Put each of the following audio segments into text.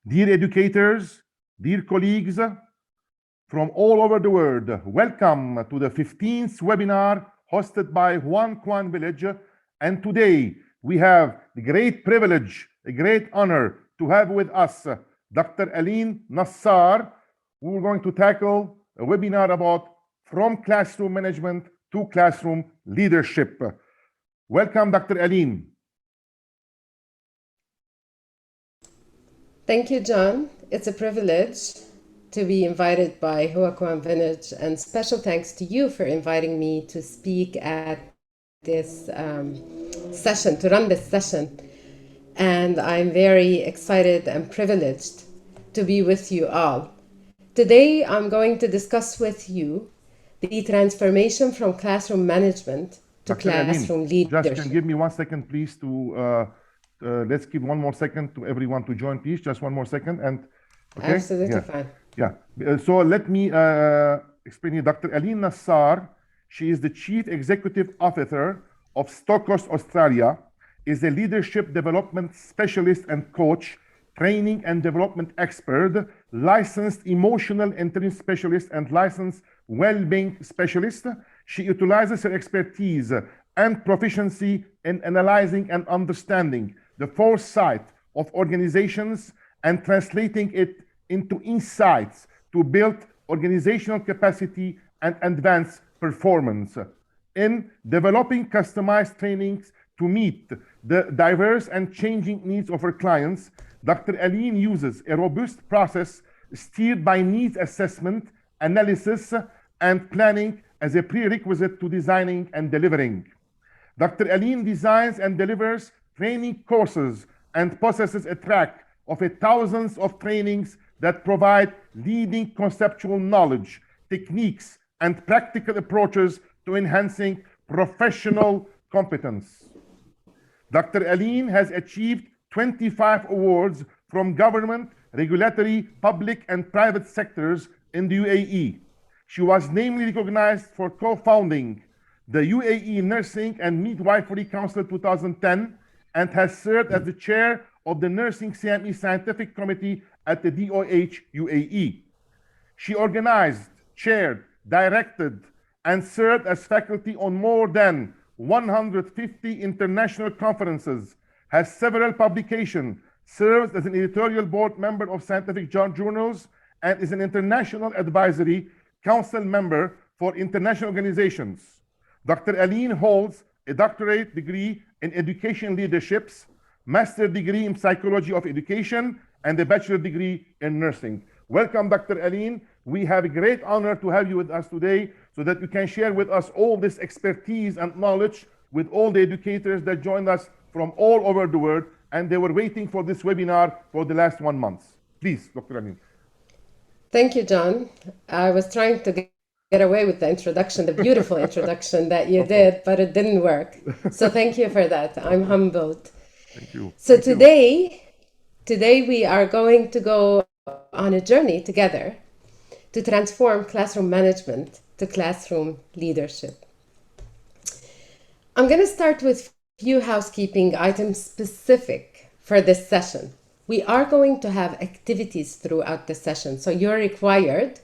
Dear educators, dear colleagues from all over the world, welcome to the 15th webinar hosted by Huan Quan Village. And today we have the great privilege, a great honor to have with us Dr. Aline Nassar, who are going to tackle a webinar about from classroom management to classroom leadership. Welcome, Dr. Aline. Thank you, John. It's a privilege to be invited by Huaquan Village, and special thanks to you for inviting me to speak at this session, to run this session. And I'm very excited and privileged to be with you all. Today, I'm going to discuss with you the transformation from classroom management to Dr. classroom Aline, leadership. just can give me 1 second, please, to let's give 1 more second to everyone to join, please. Just 1 more second. And okay? Absolutely fine. Yeah. So let me explain you. Dr. Aline Nassar, she is the Chief Executive Officer of Stockost Australia, is a leadership development specialist and coach, training and development expert, licensed emotional intelligence specialist, and licensed well-being specialist. She utilizes her expertise and proficiency in analyzing and understanding the foresight of organizations and translating it into insights to build organizational capacity and advance performance. In developing customized trainings to meet the diverse and changing needs of her clients, Dr. Aline uses a robust process steered by needs assessment, analysis, and planning as a prerequisite to designing and delivering. Dr. Aline designs and delivers training courses and possesses a track of thousands of trainings that provide leading conceptual knowledge, techniques, and practical approaches to enhancing professional competence. Dr. Aline has achieved 25 awards from government, regulatory, public, and private sectors in the UAE. She was namely recognized for co-founding the UAE Nursing and Midwifery Council 2010 and has served as the chair of the Nursing CME Scientific Committee at the DOH UAE. She organized, chaired, directed, and served as faculty on more than 150 international conferences, has several publications, serves as an editorial board member of scientific journals, and is an international advisory council member for international organizations. Dr. Aline holds a doctorate degree in education leaderships, master's degree in psychology of education, and a bachelor degree in nursing. Welcome, Dr. Aline. We have a great honor to have you with us today so that you can share with us all this expertise and knowledge with all the educators that joined us from all over the world, and they were waiting for this webinar for the last 1 month. Please, Dr. Aline. Thank you, John. I was trying to get away with the introduction, the beautiful introduction that you did, but it didn't work. So thank you for that. I'm humbled. Thank you. So today we are going to go on a journey together to transform classroom management to classroom leadership. I'm going to start with a few housekeeping items specific for this session. We are going to have activities throughout the session, so you're required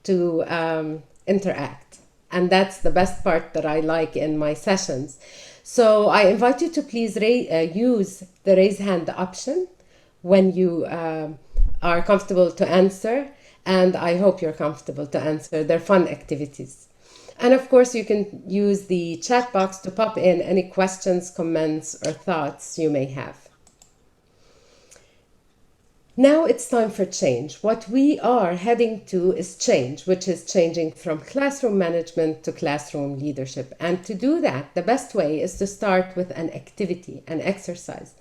to interact. And that's the best part that I like in my sessions. So I invite you to please use the raise hand option when you are comfortable to answer. And I hope you're comfortable to answer. They're fun activities. And of course, you can use the chat box to pop in any questions, comments, or thoughts you may have. Now it's time for change. What we are heading to is change, which is changing from classroom management to classroom leadership. And to do that, the best way is to start with an activity, an exercise.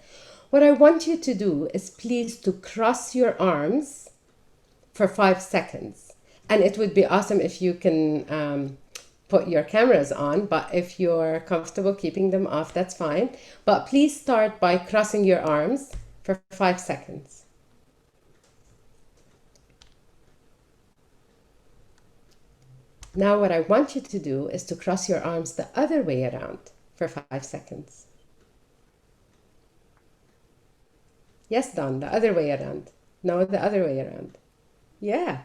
What I want you to do is please to cross your arms for 5 seconds. And it would be awesome if you can put your cameras on, but if you're comfortable keeping them off, that's fine. But please start by crossing your arms for 5 seconds. Now what I want you to do is to cross your arms the other way around for 5 seconds. Yes, Don, the other way around. No, the other way around. Yeah,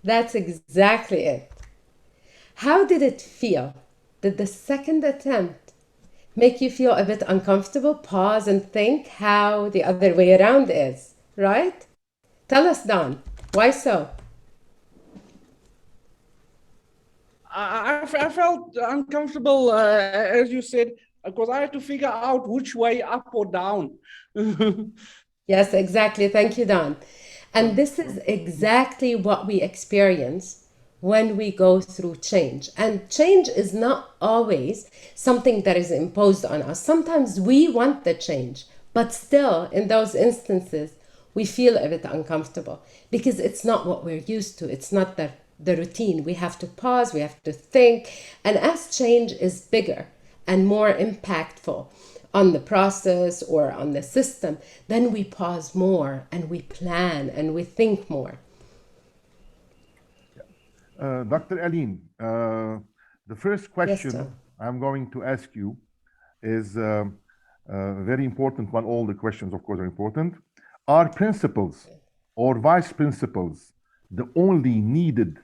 that's exactly it. How did it feel? Did the second attempt make you feel a bit uncomfortable? Pause and think how the other way around is, right? Tell us, Don, why so? I felt uncomfortable, as you said, because I had to figure out which way, up or down. Yes, exactly. Thank you, Don. And this is exactly what we experience when we go through change. And change is not always something that is imposed on us. Sometimes we want the change, but still, in those instances, we feel a bit uncomfortable because it's not what we're used to. It's not the routine. We have to pause, we have to think. And as change is bigger and more impactful on the process or on the system, then we pause more and we plan and we think more. Dr. Aline, the first question John. I'm going to ask you is a very important one. All the questions, of course, are important. Are principals or vice principals the only needed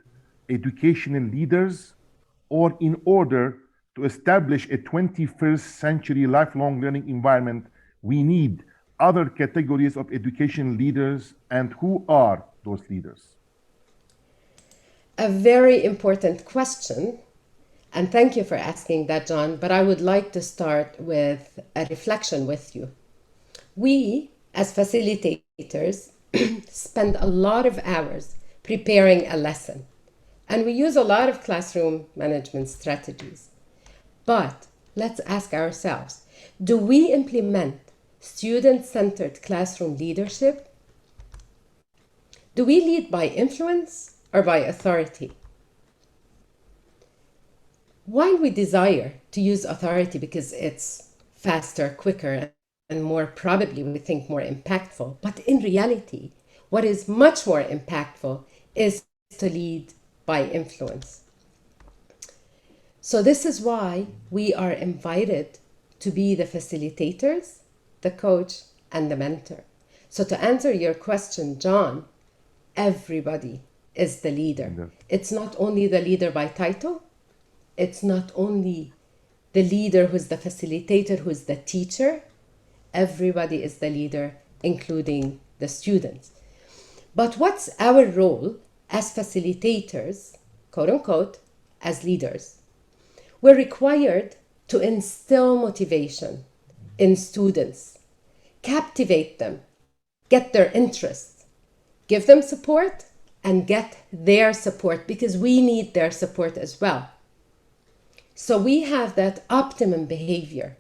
educational leaders, or in order to establish a 21st century lifelong learning environment, we need other categories of education leaders, and who are those leaders? A very important question. And thank you for asking that, John. But I would like to start with a reflection with you. We, as facilitators, spend a lot of hours preparing a lesson. And we use a lot of classroom management strategies. But let's ask ourselves, do we implement student-centered classroom leadership? Do we lead by influence or by authority? While we desire to use authority because it's faster, quicker, and more probably we think more impactful, but in reality, what is much more impactful is to lead by influence. So this is why we are invited to be the facilitators, the coach, and the mentor. So to answer your question, John, everybody is the leader. Yeah. It's not only the leader by title, it's not only the leader who's the facilitator, who's the teacher. Everybody is the leader, including the students. But what's our role as facilitators, quote unquote, as leaders? We're required to instill motivation in students, captivate them, get their interest, give them support, and get their support because we need their support as well. So we have that optimum behavior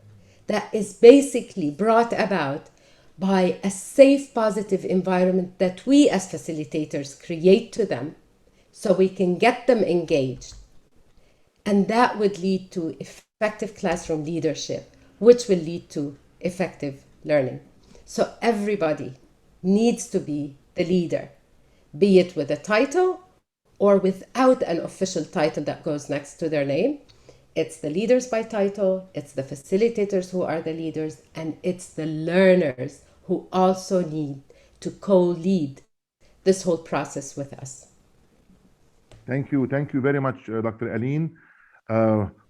that is basically brought about by a safe, positive environment that we as facilitators create to them so we can get them engaged. And that would lead to effective classroom leadership, which will lead to effective learning. So everybody needs to be the leader, be it with a title or without an official title that goes next to their name. It's the leaders by title, it's the facilitators who are the leaders, and it's the learners who also need to co-lead this whole process with us. Thank you very much, Dr. Aline.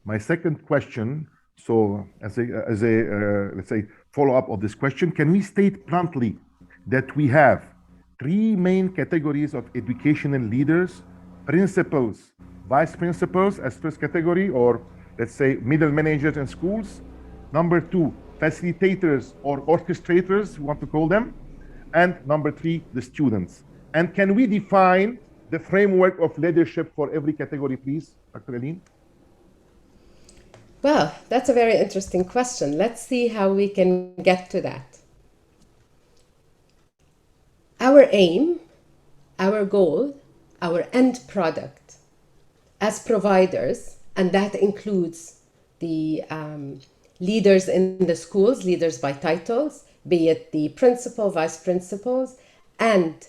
My second question, so as a let's say follow-up of this question, can we state bluntly that we have three main categories of educational leaders: principals, vice principals as first category, or let's say middle managers in schools; number two, facilitators or orchestrators, we want to call them; and number three, the students. And can we define the framework of leadership for every category, please, Dr. Aline? Well, that's a very interesting question. Let's see how we can get to that. Our aim, our goal, our end product as providers, and that includes the leaders in the schools, leaders by titles, be it the principal, vice principals, and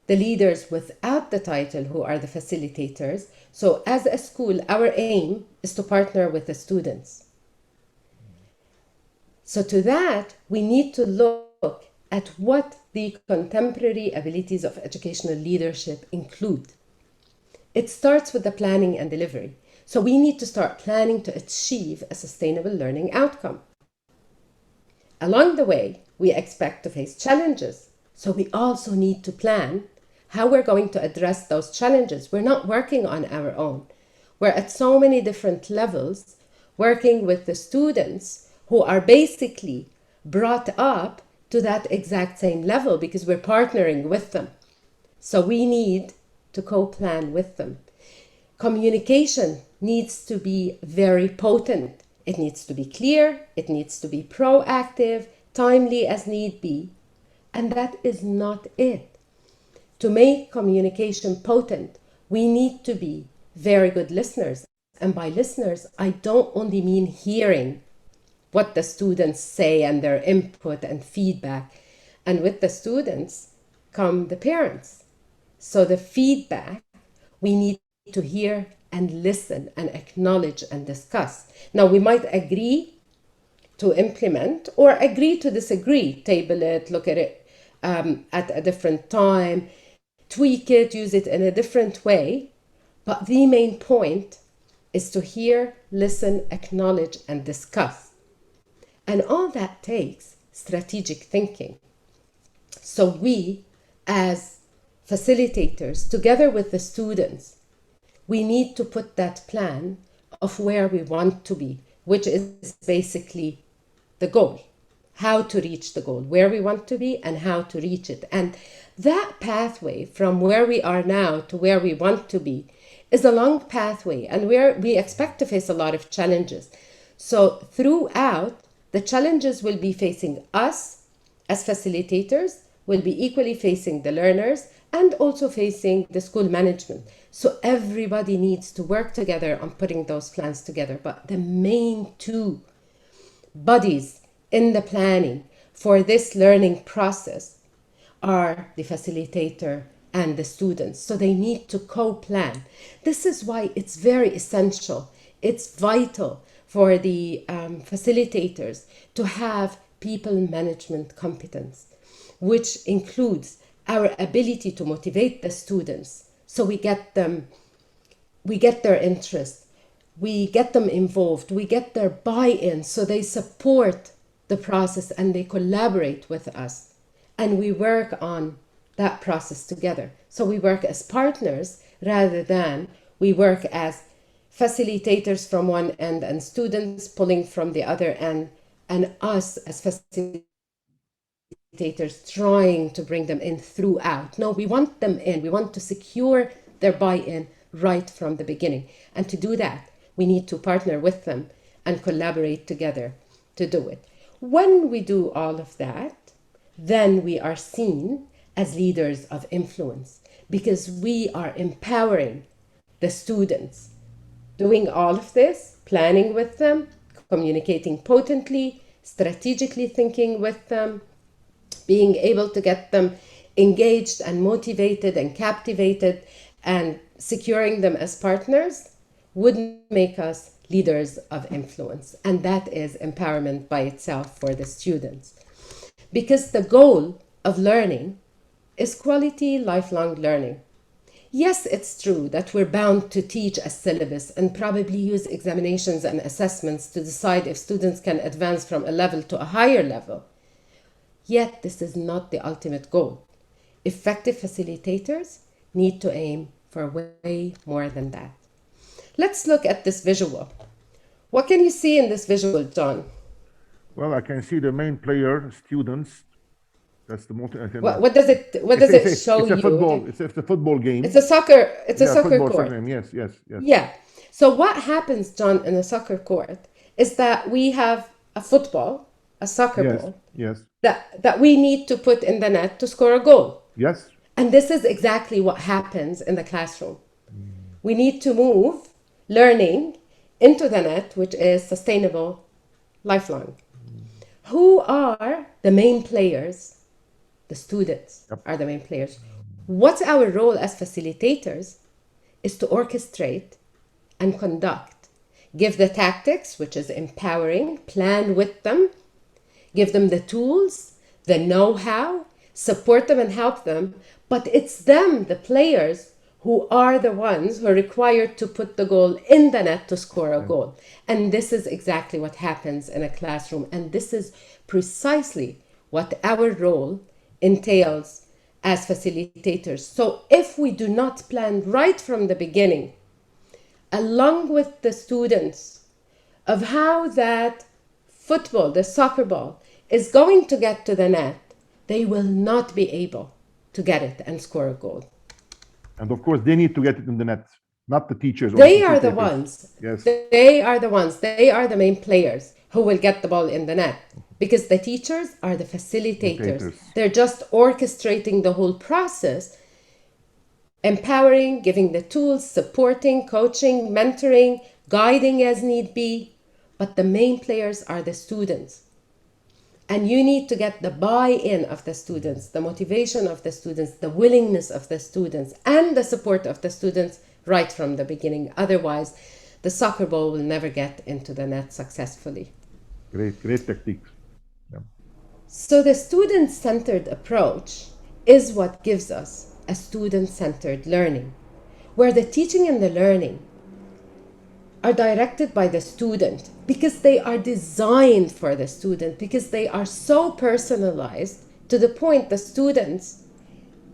the leaders without the title who are the facilitators. So as a school, our aim is to partner with the students. So to that, we need to look at what the contemporary abilities of educational leadership include? It starts with the planning and delivery. So we need to start planning to achieve a sustainable learning outcome. Along the way, we expect to face challenges. So we also need to plan how we're going to address those challenges. We're not working on our own. We're at so many different levels, working with the students who are basically brought up to that exact same level because we're partnering with them. So we need to co-plan with them. Communication needs to be very potent. It needs to be clear, it needs to be proactive, timely as need be. And that is not it. To make communication potent, we need to be very good listeners. And by listeners, I don't only mean hearing what the students say and their input and feedback. And with the students come the parents. So the feedback, we need to hear and listen and acknowledge and discuss. Now, we might agree to implement or agree to disagree, table it, look at it at a different time, tweak it, use it in a different way. But the main point is to hear, listen, acknowledge, and discuss. And all that takes strategic thinking. So we, as facilitators, together with the students, we need to put that plan of where we want to be, which is basically the goal, how to reach the goal, where we want to be and how to reach it. And that pathway from where we are now to where we want to be is a long pathway, and where we expect to face a lot of challenges. So throughout, the challenges will be facing us as facilitators, will be equally facing the learners, and also facing the school management. So everybody needs to work together on putting those plans together. But the main two bodies in the planning for this learning process are the facilitator and the students. So they need to co-plan. This is why it's very essential. It's vital for the facilitators to have people management competence, which includes our ability to motivate the students. So we get their interest, we get them involved, we get their buy-in, so they support the process and they collaborate with us. And we work on that process together. So we work as partners rather than we work as facilitators from one end and students pulling from the other end, and us as facilitators trying to bring them in throughout. No, we want them in. We want to secure their buy-in right from the beginning. And to do that, we need to partner with them and collaborate together to do it. When we do all of that, then we are seen as leaders of influence because we are empowering the students, doing all of this, planning with them, communicating potently, strategically thinking with them, being able to get them engaged and motivated and captivated and securing them as partners would make us leaders of influence. And that is empowerment by itself for the students. Because the goal of learning is quality lifelong learning. Yes, it's true that we're bound to teach a syllabus and probably use examinations and assessments to decide if students can advance from a level to a higher level. Yet, this is not the ultimate goal. Effective facilitators need to aim for way more than that. Let's look at this visual. What can you see in this visual, John? Well, I can see the main player, students. That's the most. What does it show you? It's a football. It's a football game. It's a soccer. It's a soccer football court. Game. Yes. Yeah. So what happens, John, in a soccer court is that we have a football, a soccer ball. Yes. That we need to put in the net to score a goal. Yes. And this is exactly what happens in the classroom. We need to move learning into the net, which is sustainable, lifelong. Who are the main players? The students are the main players. What's our role as facilitators is to orchestrate and conduct. Give the tactics, which is empowering, plan with them, give them the tools, the know-how, support them and help them, but it's them, the players, who are the ones who are required to put the goal in the net to score a goal. And this is exactly what happens in a classroom. And this is precisely what our role entails as facilitators. So if we do not plan right from the beginning, along with the students, of how that football, the soccer ball, is going to get to the net, they will not be able to get it and score a goal. And of course, they need to get it in the net, not the teachers. They are the ones. Yes. They are the ones. They are the main players who will get the ball in the net, because the teachers are the facilitators. They're just orchestrating the whole process, empowering, giving the tools, supporting, coaching, mentoring, guiding as need be. But the main players are the students. And you need to get the buy-in of the students, the motivation of the students, the willingness of the students, and the support of the students right from the beginning. Otherwise, the soccer ball will never get into the net successfully. Great techniques. Yeah. So the student-centered approach is what gives us a student-centered learning, where the teaching and the learning are directed by the student, because they are designed for the student, because they are so personalized to the point the students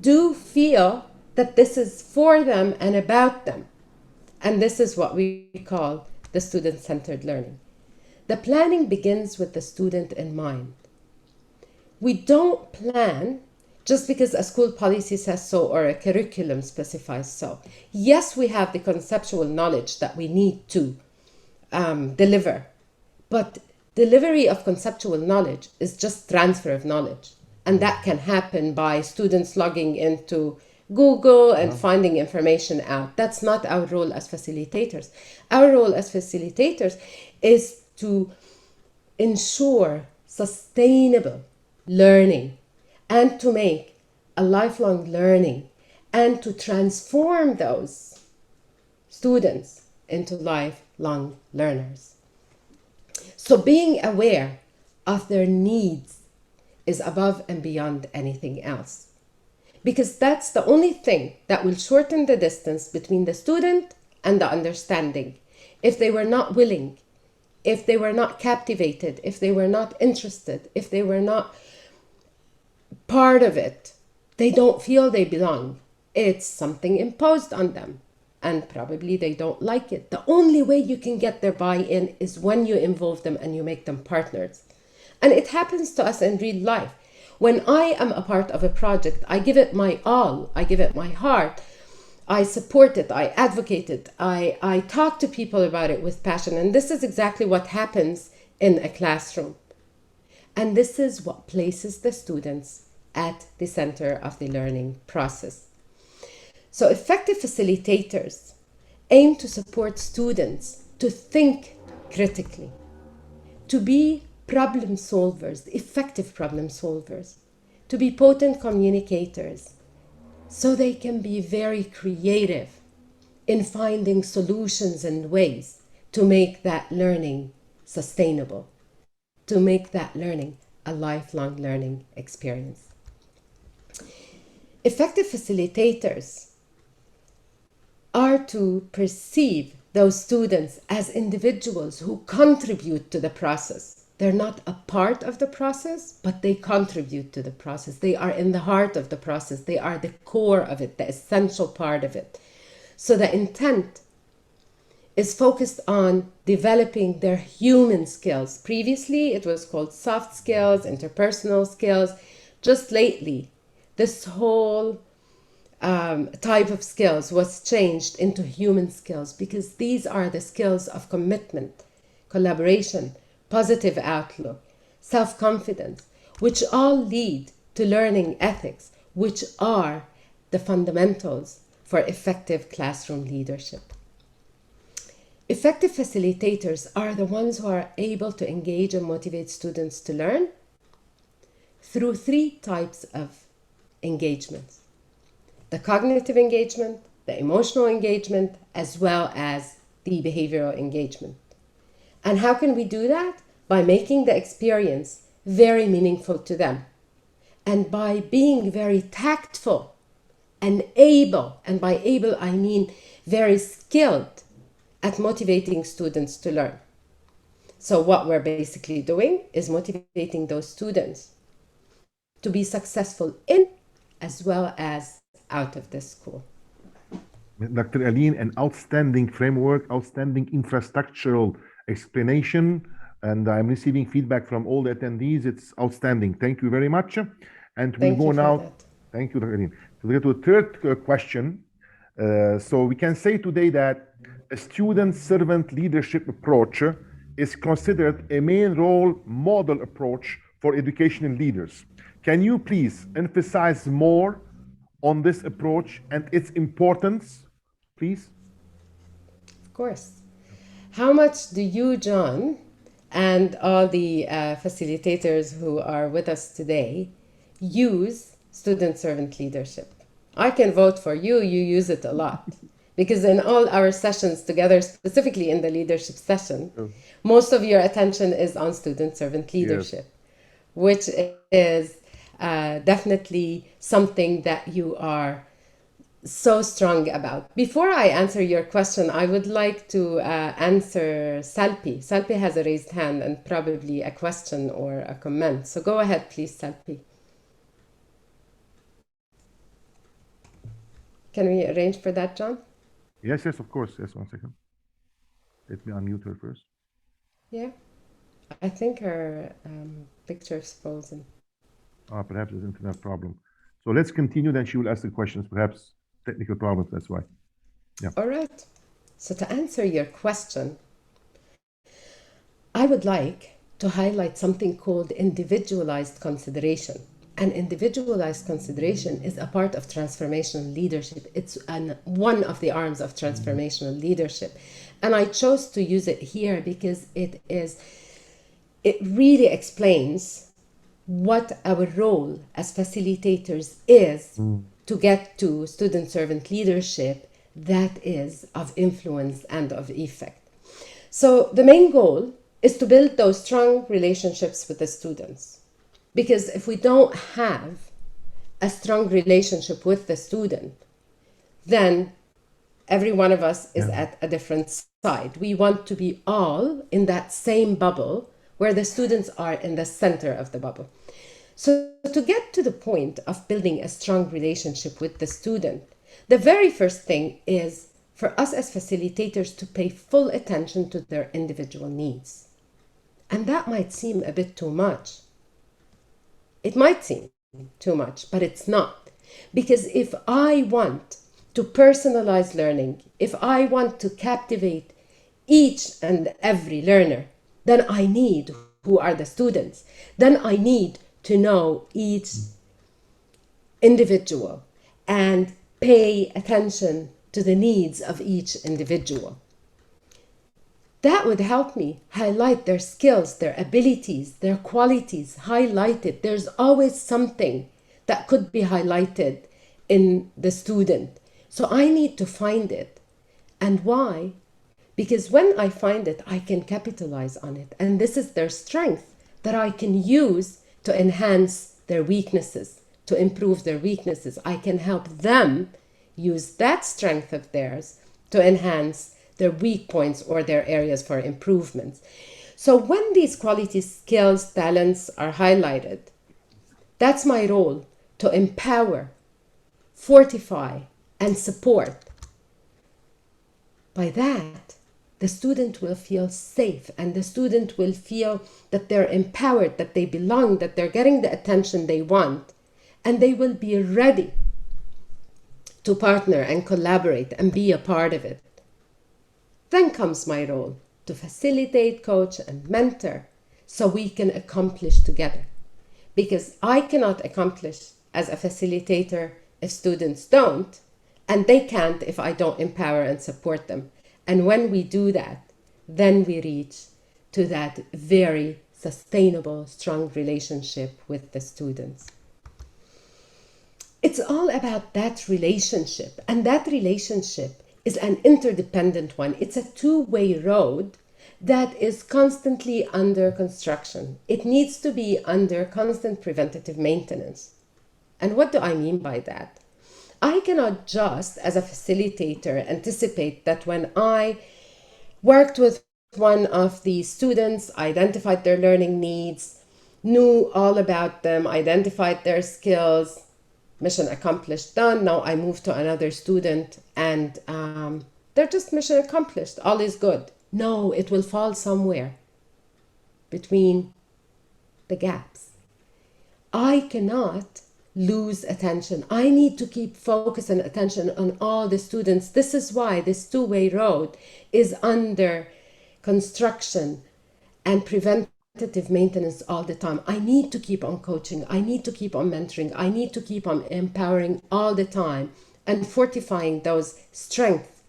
do feel that this is for them and about them. And this is what we call the student-centered learning. The planning begins with the student in mind. We don't plan just because a school policy says so or a curriculum specifies so. Yes, we have the conceptual knowledge that we need to deliver, but delivery of conceptual knowledge is just transfer of knowledge. And that can happen by students logging into Google and finding information out. That's not our role as facilitators. Our role as facilitators is to ensure sustainable learning and to make a lifelong learning and to transform those students into lifelong learners. So being aware of their needs is above and beyond anything else, because that's the only thing that will shorten the distance between the student and the understanding. If they were not willing, if they were not captivated, if they were not interested, if they were not part of it, they don't feel they belong. It's something imposed on them, and probably they don't like it. The only way you can get their buy-in is when you involve them and you make them partners. And it happens to us in real life. When I am a part of a project, I give it my all, I give it my heart, I support it, I advocate it, I talk to people about it with passion. And this is exactly what happens in a classroom. And this is what places the students at the center of the learning process. So effective facilitators aim to support students to think critically, to be problem solvers, effective problem solvers, to be potent communicators, so they can be very creative in finding solutions and ways to make that learning sustainable, to make that learning a lifelong learning experience. Effective facilitators are to perceive those students as individuals who contribute to the process. They're not a part of the process, but they contribute to the process. They are in the heart of the process. They are the core of it, the essential part of it. So the intent is focused on developing their human skills. Previously, it was called soft skills, interpersonal skills. Just lately, this whole type of skills was changed into human skills, because these are the skills of commitment, collaboration, positive outlook, self-confidence, which all lead to learning ethics, which are the fundamentals for effective classroom leadership. Effective facilitators are the ones who are able to engage and motivate students to learn through three types of engagements: the cognitive engagement, the emotional engagement, as well as the behavioral engagement. And how can we do that? By making the experience very meaningful to them and by being very tactful and able, and by able I mean very skilled at motivating students to learn. So what we're basically doing is motivating those students to be successful in as well as out of the school. Dr. Aline, an outstanding framework, outstanding infrastructural explanation, and I'm receiving feedback from all the attendees. It's outstanding. Thank you very much. And we Thank go you for now. that. Thank you, Dr. Aline. To get to the third question. So we can say today that a student-servant leadership approach is considered a main role model approach for educational leaders. Can you please emphasize more on this approach and its importance, please? Of course. How much do you, John, and all the facilitators who are with us today use student-servant leadership? I can vote for you, you use it a lot. Because in all our sessions together, specifically in the leadership session, most of your attention is on student-servant leadership, which is definitely something that you are so strong about. Before I answer your question, I would like to answer Salpi. Salpi has a raised hand and probably a question or a comment. So go ahead, please, Salpi. Can we arrange for that, John? Yes, of course. Yes, 1 second. Let me unmute her first. Yeah. I think her picture is frozen. Perhaps it's an internet problem. So let's continue, then she will ask the questions. Perhaps technical problems, that's why. Yeah. All right. So to answer your question, I would like to highlight something called individualized consideration. And individualized consideration is a part of transformational leadership. It's one of the arms of transformational leadership. And I chose to use it here because it really explains what our role as facilitators is to get to student-servant leadership that is of influence and of effect. So the main goal is to build those strong relationships with the students. Because if we don't have a strong relationship with the student, then every one of us is at a different side. We want to be all in that same bubble where the students are in the center of the bubble. So to get to the point of building a strong relationship with the student, the very first thing is for us as facilitators to pay full attention to their individual needs. And that might seem a bit too much. It might seem too much, but it's not. Because if I want to personalize learning, if I want to captivate each and every learner, then I need who are the students. Then I need to know each individual and pay attention to the needs of each individual. That would help me highlight their skills, their abilities, their qualities, highlight it. There's always something that could be highlighted in the student. So I need to find it. And why? Because when I find it, I can capitalize on it. And this is their strength that I can use to enhance their weaknesses, to improve their weaknesses. I can help them use that strength of theirs to enhance their weak points or their areas for improvements. So when these qualities, skills, talents are highlighted, that's my role, to empower, fortify, and support. By that, the student will feel safe and the student will feel that they're empowered, that they belong, that they're getting the attention they want, and they will be ready to partner and collaborate and be a part of it. Then comes my role to facilitate, coach, and mentor so we can accomplish together. Because I cannot accomplish as a facilitator if students don't, and they can't if I don't empower and support them. And when we do that, then we reach to that very sustainable, strong relationship with the students. It's all about that relationship, and that relationship is an interdependent one. It's a two-way road that is constantly under construction. It needs to be under constant preventative maintenance. And what do I mean by that? I cannot just, as a facilitator, anticipate that when I worked with one of the students, identified their learning needs, knew all about them, identified their skills, mission accomplished, done. Now I move to another student and they're just mission accomplished, all is good. No, it will fall somewhere between the gaps. I cannot lose attention. I need to keep focus and attention on all the students. This is why this two-way road is under construction and preventative maintenance all the time. I need to keep on coaching. I need to keep on mentoring. I need to keep on empowering all the time and fortifying those strengths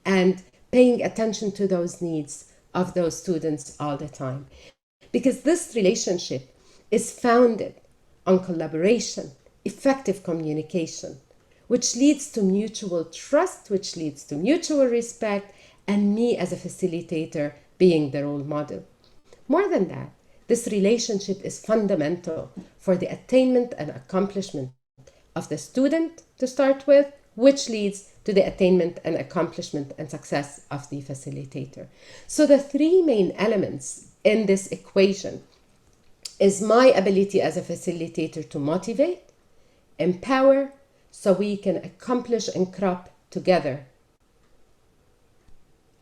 and paying attention to those needs of those students all the time. Because this relationship is founded on collaboration, effective communication, which leads to mutual trust, which leads to mutual respect, and me as a facilitator being the role model. More than that, this relationship is fundamental for the attainment and accomplishment of the student to start with, which leads to the attainment and accomplishment and success of the facilitator. So the three main elements in this equation is my ability as a facilitator to motivate, empower, so we can accomplish and crop together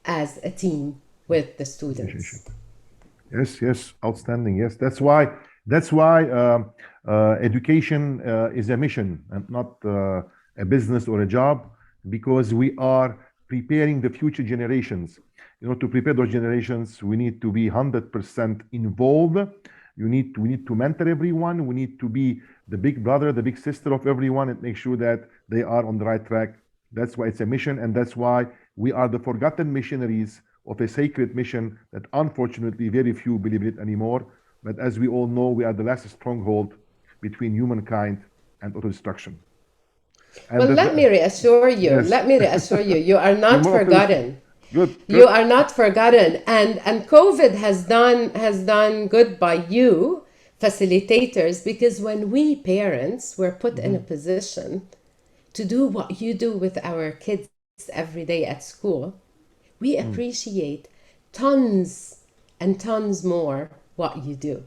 as a team with the students. Yes, outstanding. Yes, that's why education is a mission and not a business or a job, because we are preparing the future generations. To prepare those generations, we need to be 100% involved. We need to mentor everyone. We need to be the big brother, the big sister of everyone, and make sure that they are on the right track. That's why it's a mission, and that's why we are the forgotten missionaries of a sacred mission that unfortunately very few believe it anymore. But as we all know, we are the last stronghold between humankind and auto-destruction. Well, let me reassure you. Yes. Let me reassure you. You are not forgotten. Good. You are not forgotten. And COVID has done good by you, facilitators, because when we parents were put in a position to do what you do with our kids every day at school, we appreciate tons and tons more what you do.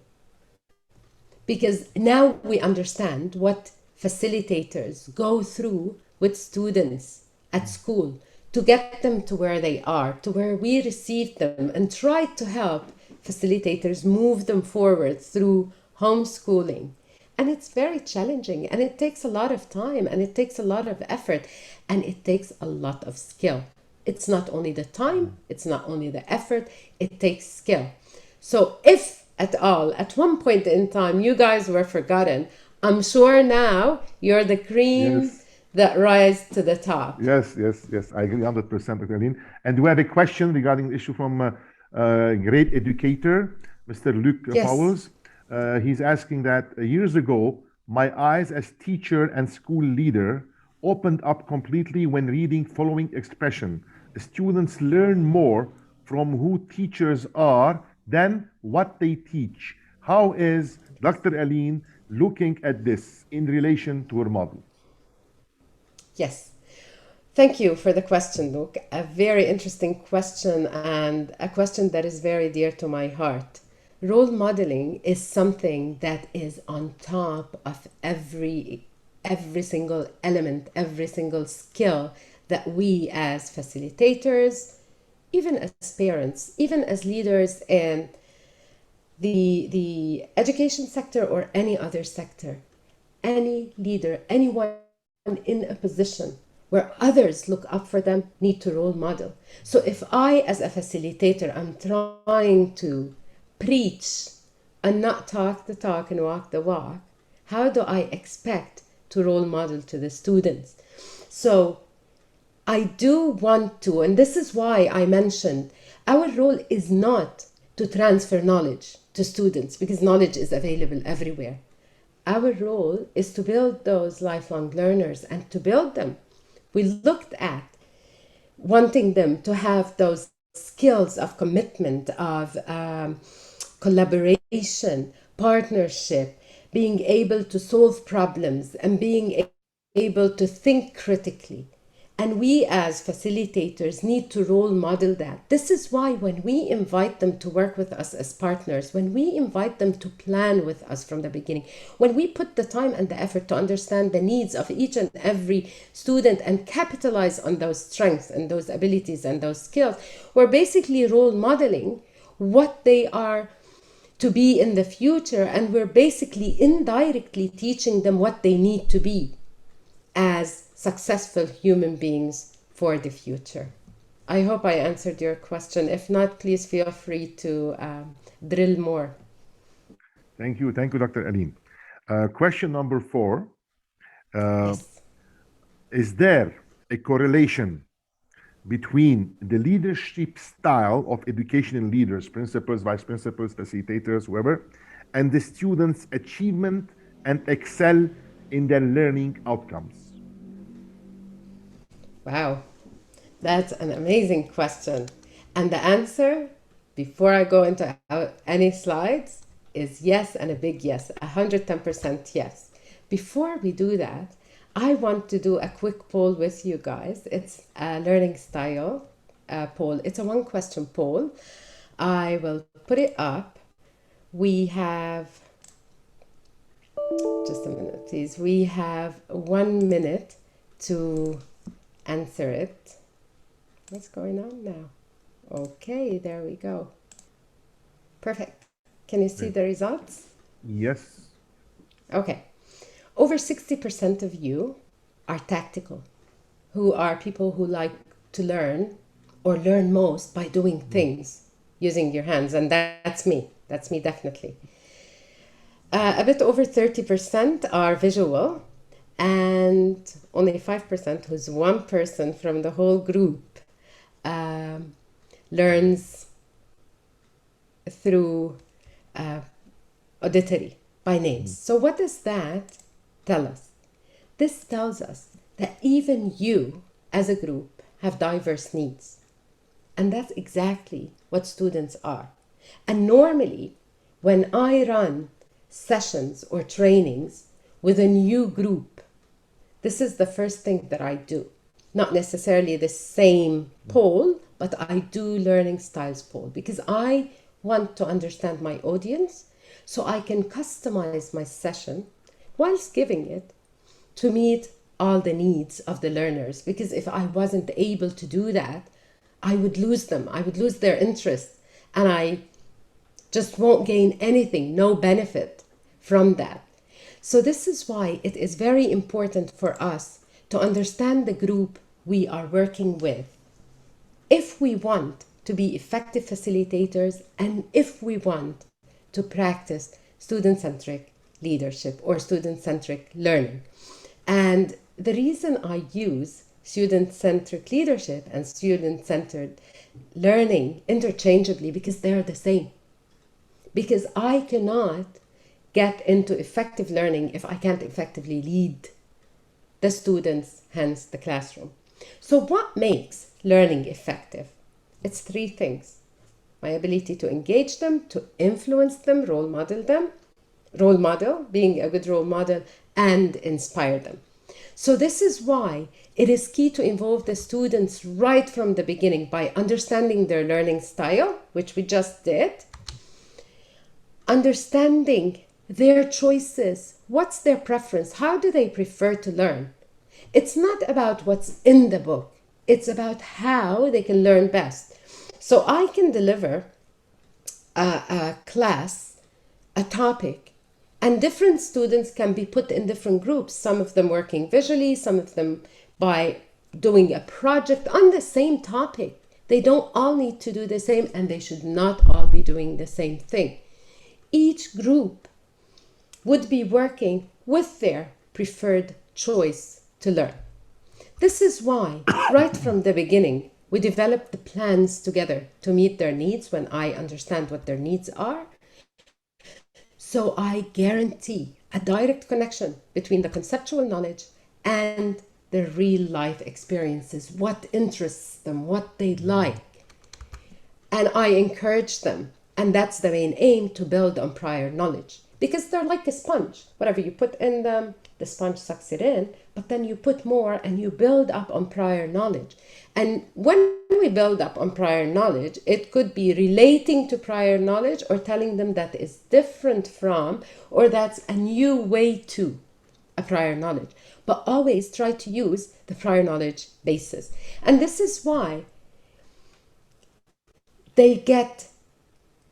Because now we understand what facilitators go through with students at school to get them to where they are, to where we received them, and try to help facilitators move them forward through homeschooling. And it's very challenging, and it takes a lot of time, and it takes a lot of effort, and it takes a lot of skill. It's not only the time, it's not only the effort, it takes skill. So if at all, at one point in time, you guys were forgotten, I'm sure now you're the cream that rise to the top. Yes. I agree 100% with Aline. And we have a question regarding the issue from a great educator, Mr. Luc Powers. He's asking that years ago, my eyes as teacher and school leader opened up completely when reading following expression: students learn more from who teachers are than what they teach. How is Dr. Aline looking at this in relation to her model? Yes. Thank you for the question, Luke. A very interesting question, and a question that is very dear to my heart. Role modeling is something that is on top of every single element, every single skill that we as facilitators, even as parents, even as leaders in the education sector or any other sector, any leader, anyone in a position where others look up for them need to role model. So if I, as a facilitator, am trying to preach and not talk the talk and walk the walk, how do I expect to role model to the students? So I do want to, and this is why I mentioned our role is not to transfer knowledge to students, because knowledge is available everywhere. Our role is to build those lifelong learners and to build them. We looked at wanting them to have those skills of commitment, of collaboration, partnership, being able to solve problems, and being able to think critically. And we as facilitators need to role model that. This is why when we invite them to work with us as partners, when we invite them to plan with us from the beginning, when we put the time and the effort to understand the needs of each and every student and capitalize on those strengths and those abilities and those skills, we're basically role modeling what they are to be in the future, and we're basically indirectly teaching them what they need to be as successful human beings for the future. I hope I answered your question. If not, please feel free to drill more. Thank you, Dr. Aline. Question number 4. Yes. Is there a correlation between the leadership style of educational leaders, principals, vice principals, facilitators, whoever, and the students' achievement and excel in their learning outcomes? Wow, that's an amazing question. And the answer, before I go into any slides, is yes, and a big yes, 110% yes. Before we do that, I want to do a quick poll with you guys. It's a learning style poll. It's a 1-question poll. I will put it up. We have, just a minute, please. We have 1 minute to answer it. What's going on now? Okay, there we go. Perfect. Can you see the results? Yes. Okay. Over 60% of you are tactical, who are people who like to learn or learn most by doing things using your hands. And that's me. That's me, definitely. A bit over 30% are visual, and only 5%, who's one person from the whole group, learns through auditory, by names. So what does that tell us? This tells us that even you as a group have diverse needs. And that's exactly what students are. And normally, when I run sessions or trainings with a new group, this is the first thing that I do. Not necessarily the same poll, but I do learning styles poll because I want to understand my audience so I can customize my session whilst giving it to meet all the needs of the learners. Because if I wasn't able to do that, I would lose them. I would lose their interest, and I just won't gain anything, no benefit from that. So this is why it is very important for us to understand the group we are working with if we want to be effective facilitators and if we want to practice student-centric leadership or student-centric learning. And the reason I use student-centric leadership and student-centered learning interchangeably because they're the same. Because I cannot get into effective learning if I can't effectively lead the students, hence the classroom. So what makes learning effective? It's 3 things. My ability to engage them, to influence them, role model, being a good role model, and inspire them. So this is why it is key to involve the students right from the beginning by understanding their learning style, which we just did, understanding their choices, what's their preference, how do they prefer to learn. It's not about what's in the book, it's about how they can learn best. So I can deliver a class, a topic, and different students can be put in different groups, some of them working visually, some of them by doing a project on the same topic. They don't all need to do the same, and they should not all be doing the same thing. Each group would be working with their preferred choice to learn. This is why, right from the beginning, we developed the plans together to meet their needs when I understand what their needs are. So I guarantee a direct connection between the conceptual knowledge and the real life experiences, what interests them, what they like. And I encourage them, and that's the main aim, to build on prior knowledge. because they're like a sponge. Whatever you put in them, the sponge sucks it in, but then you put more and you build up on prior knowledge. And when we build up on prior knowledge, it could be relating to prior knowledge or telling them that is different from, or that's a new way to a prior knowledge. But always try to use the prior knowledge basis. And this is why they get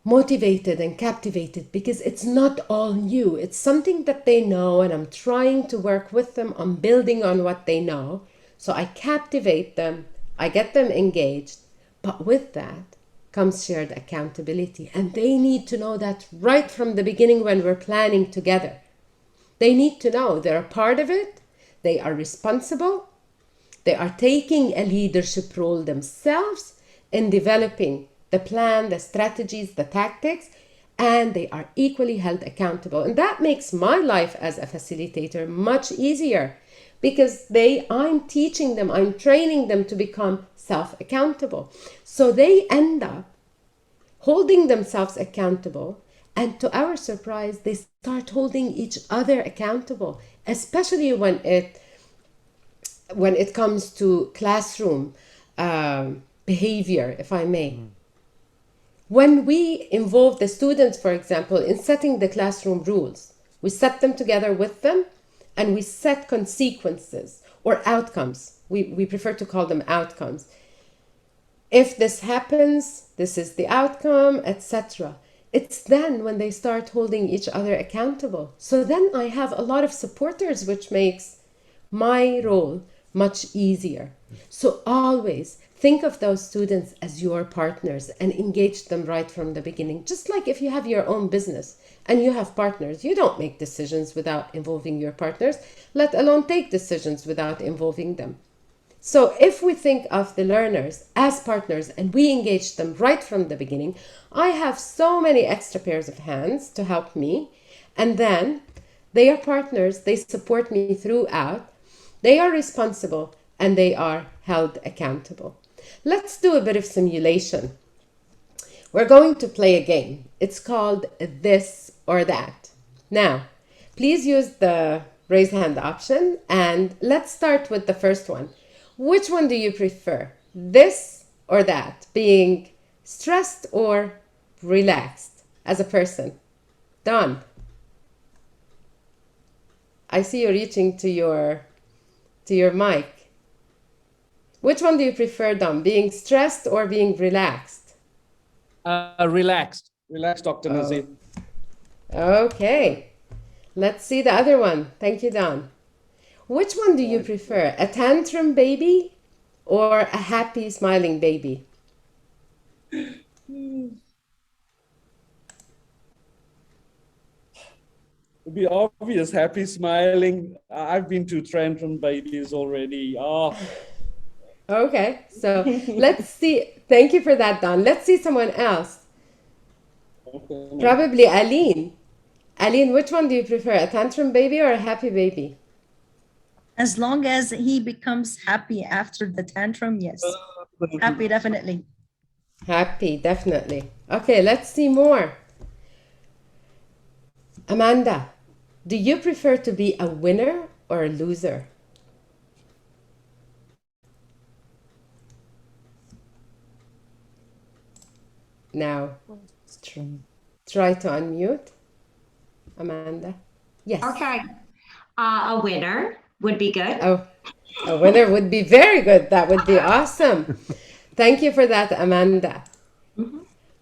motivated and captivated, because it's not all new. It's something that they know, and I'm trying to work with them on building on what they know. So I captivate them, I get them engaged, but with that comes shared accountability. And they need to know that right from the beginning when we're planning together. They need to know they're a part of it, they are responsible, they are taking a leadership role themselves in developing the plan, the strategies, the tactics, and they are equally held accountable. And that makes my life as a facilitator much easier, because I'm teaching them, I'm training them to become self-accountable. So they end up holding themselves accountable, and to our surprise, they start holding each other accountable, especially when it comes to classroom behavior, if I may. When we involve the students, for example, in setting the classroom rules, we set them together with them, and we set consequences or outcomes. We prefer to call them outcomes. If this happens, this is the outcome, etc. It's then when they start holding each other accountable. So then I have a lot of supporters, which makes my role much easier. So always think of those students as your partners and engage them right from the beginning. Just like if you have your own business and you have partners, you don't make decisions without involving your partners, let alone take decisions without involving them. So if we think of the learners as partners and we engage them right from the beginning, I have so many extra pairs of hands to help me. And then they are partners, they support me throughout, they are responsible, and they are held accountable. Let's do a bit of simulation. We're going to play a game. It's called This or That. Now, please use the raise hand option, and let's start with the first one. Which one do you prefer? This or that? Being stressed or relaxed as a person? Don, I see you reaching to your mic. Which one do you prefer, Don? Being stressed or being relaxed? Relaxed, Dr. Nazir. Okay. Let's see the other one. Thank you, Don. Which one do you prefer? A tantrum baby or a happy, smiling baby? To be obvious, happy, smiling. I've been to tantrum babies already. Oh. Okay, so let's see. Thank you for that, Don. Let's see someone else. Okay. Probably Aline. Aline, which one do you prefer? A tantrum baby or a happy baby? As long as he becomes happy after the tantrum, yes. Happy, definitely. Happy, definitely. Okay, let's see more. Amanda, do you prefer to be a winner or a loser? Now, try to unmute. Amanda. Yes. Okay. A winner would be good. Oh, a winner would be very good. That would be awesome. Thank you for that, Amanda. Mm-hmm.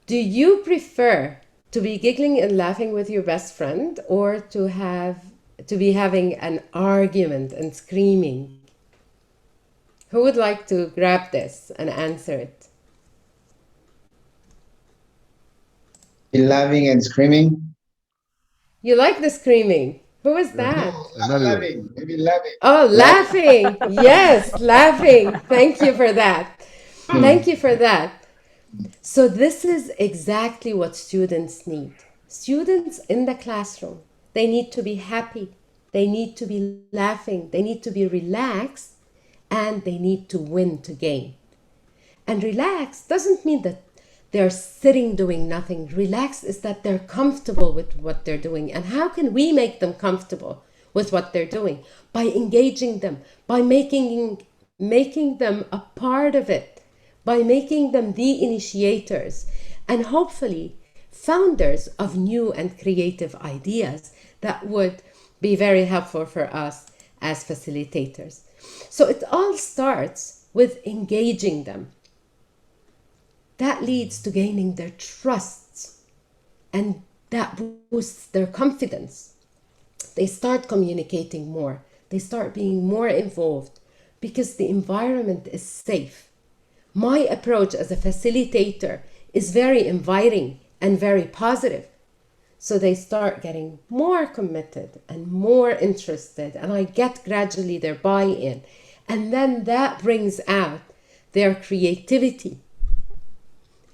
Do you prefer to be giggling and laughing with your best friend, or to be having an argument and screaming? Who would like to grab this and answer it? Laughing and screaming. You like the screaming. Who is that? Laughing, maybe laughing. Oh, laughing. Yes, laughing. Thank you for that. Thank you for that. So this is exactly what students need. Students in the classroom, they need to be happy. They need to be laughing. They need to be relaxed, and they need to win to gain. And relax doesn't mean that they're sitting doing nothing. Relaxed is that they're comfortable with what they're doing. And how can we make them comfortable with what they're doing? By engaging them, by making them a part of it, by making them the initiators, and hopefully founders of new and creative ideas that would be very helpful for us as facilitators. So it all starts with engaging them. That leads to gaining their trust, and that boosts their confidence. They start communicating more. They start being more involved because the environment is safe. My approach as a facilitator is very inviting and very positive. So they start getting more committed and more interested, and I get gradually their buy-in. And then that brings out their creativity.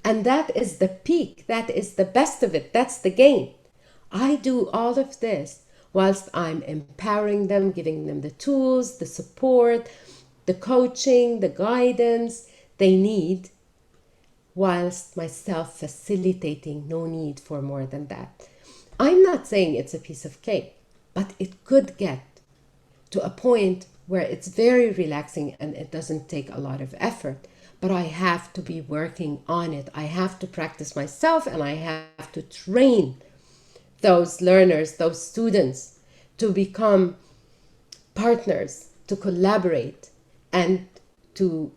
And that is the peak. That is the best of it. That's the gain. I do all of this whilst I'm empowering them, giving them the tools, the support, the coaching, the guidance they need, whilst myself facilitating. No need for more than that. I'm not saying it's a piece of cake, but it could get to a point where it's very relaxing and it doesn't take a lot of effort. But I have to be working on it. I have to practice myself, and I have to train those learners, those students, to become partners, to collaborate, and to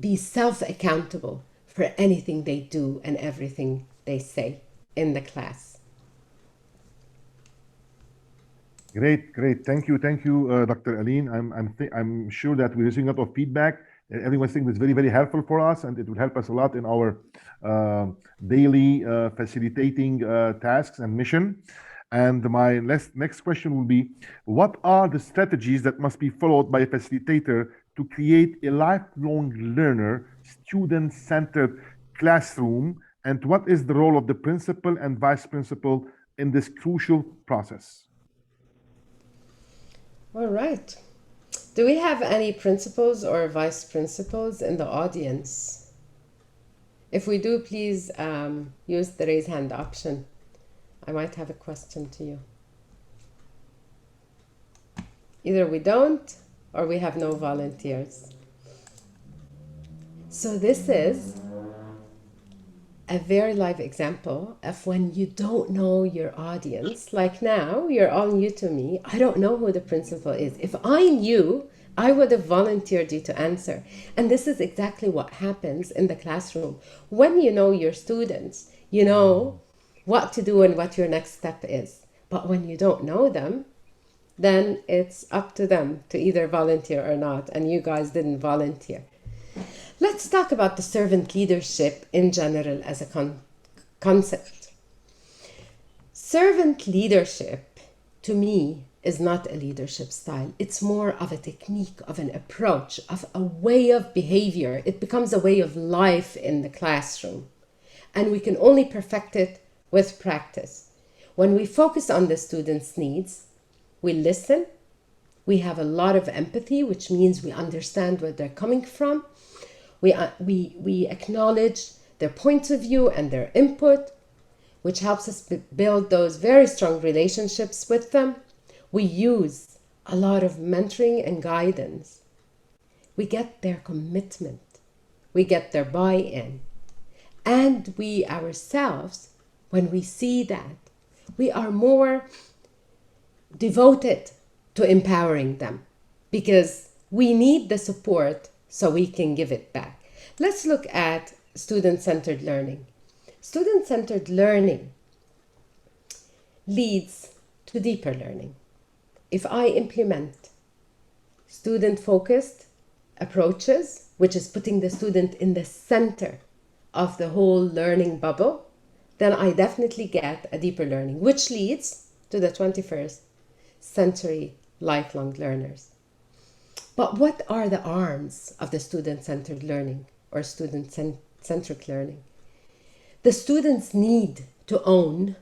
be self-accountable for anything they do and everything they say in the class. Great. Thank you, Dr. Aline. I'm sure that we're receiving a lot of feedback. Everyone's thinking it's very, very helpful for us, and it will help us a lot in our daily facilitating tasks and mission. And my next question will be, what are the strategies that must be followed by a facilitator to create a lifelong learner, student-centered classroom, and what is the role of the principal and vice principal in this crucial process? All right. Do we have any principals or vice principals in the audience? If we do, please use the raise hand option. I might have a question to you. Either we don't, or we have no volunteers. So this is a very live example of when you don't know your audience. Like now, you're all new to me. I don't know who the principal is. If I knew, I would have volunteered you to answer. And this is exactly what happens in the classroom. When you know your students, you know what to do and what your next step is. But when you don't know them, then it's up to them to either volunteer or not. And you guys didn't volunteer. Let's talk about the servant leadership in general as a concept. Servant leadership, to me, is not a leadership style. It's more of a technique, of an approach, of a way of behavior. It becomes a way of life in the classroom. And we can only perfect it with practice. When we focus on the students' needs, we listen, we have a lot of empathy, which means we understand where they're coming from. We acknowledge their points of view and their input, which helps us build those very strong relationships with them. We use a lot of mentoring and guidance. We get their commitment. We get their buy-in. And we ourselves, when we see that, we are more devoted to empowering them because we need the support so we can give it back. Let's look at student-centered learning. Student-centered learning leads to deeper learning. If I implement student-focused approaches, which is putting the student in the center of the whole learning bubble, then I definitely get a deeper learning, which leads to the 21st century lifelong learners. But what are the arms of the student-centered learning or student-centric learning? The students need to own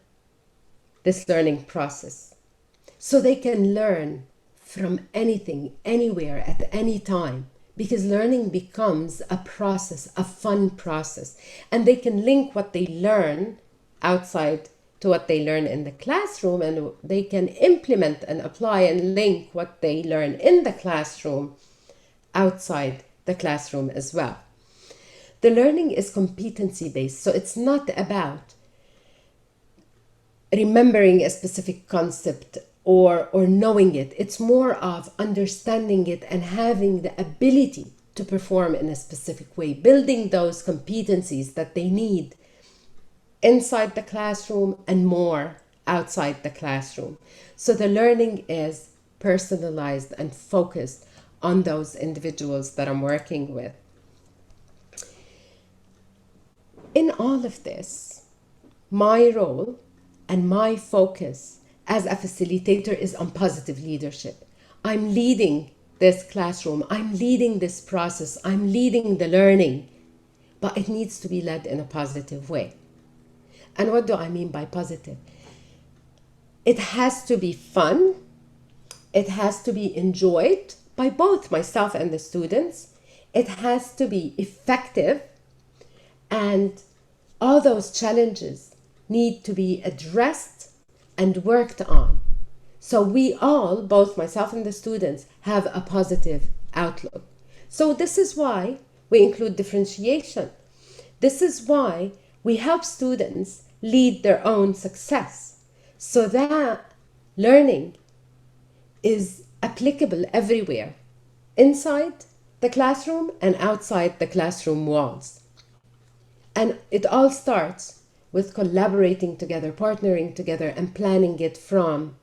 this learning process so they can learn from anything, anywhere, at any time, because learning becomes a process, a fun process. And they can link what they learn outside to what they learn in the classroom, and they can implement and apply and link what they learn in the classroom outside the classroom as well. The learning is competency based, so it's not about remembering a specific concept or knowing it. It's more of understanding it and having the ability to perform in a specific way, building those competencies that they need inside the classroom and more outside the classroom. So the learning is personalized and focused on those individuals that I'm working with. In all of this, my role and my focus as a facilitator is on positive leadership. I'm leading this classroom, I'm leading this process, I'm leading the learning, but it needs to be led in a positive way. And what do I mean by positive? It has to be fun, it has to be enjoyed by both myself and the students, it has to be effective, and all those challenges need to be addressed and worked on. So we all, both myself and the students, have a positive outlook. So this is why we include differentiation. This is why we help students lead their own success, so that learning is applicable everywhere, inside the classroom and outside the classroom walls. And it all starts with collaborating together, partnering together, and planning it from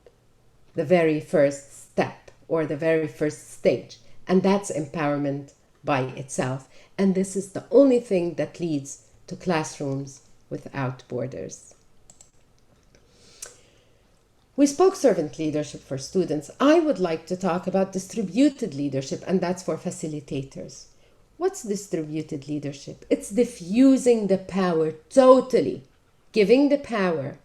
the very first step or the very first stage. And that's empowerment by itself. And this is the only thing that leads to classrooms without borders. We spoke servant leadership for students. I would like to talk about distributed leadership, and that's for facilitators. What's distributed leadership? It's diffusing the power totally, giving the power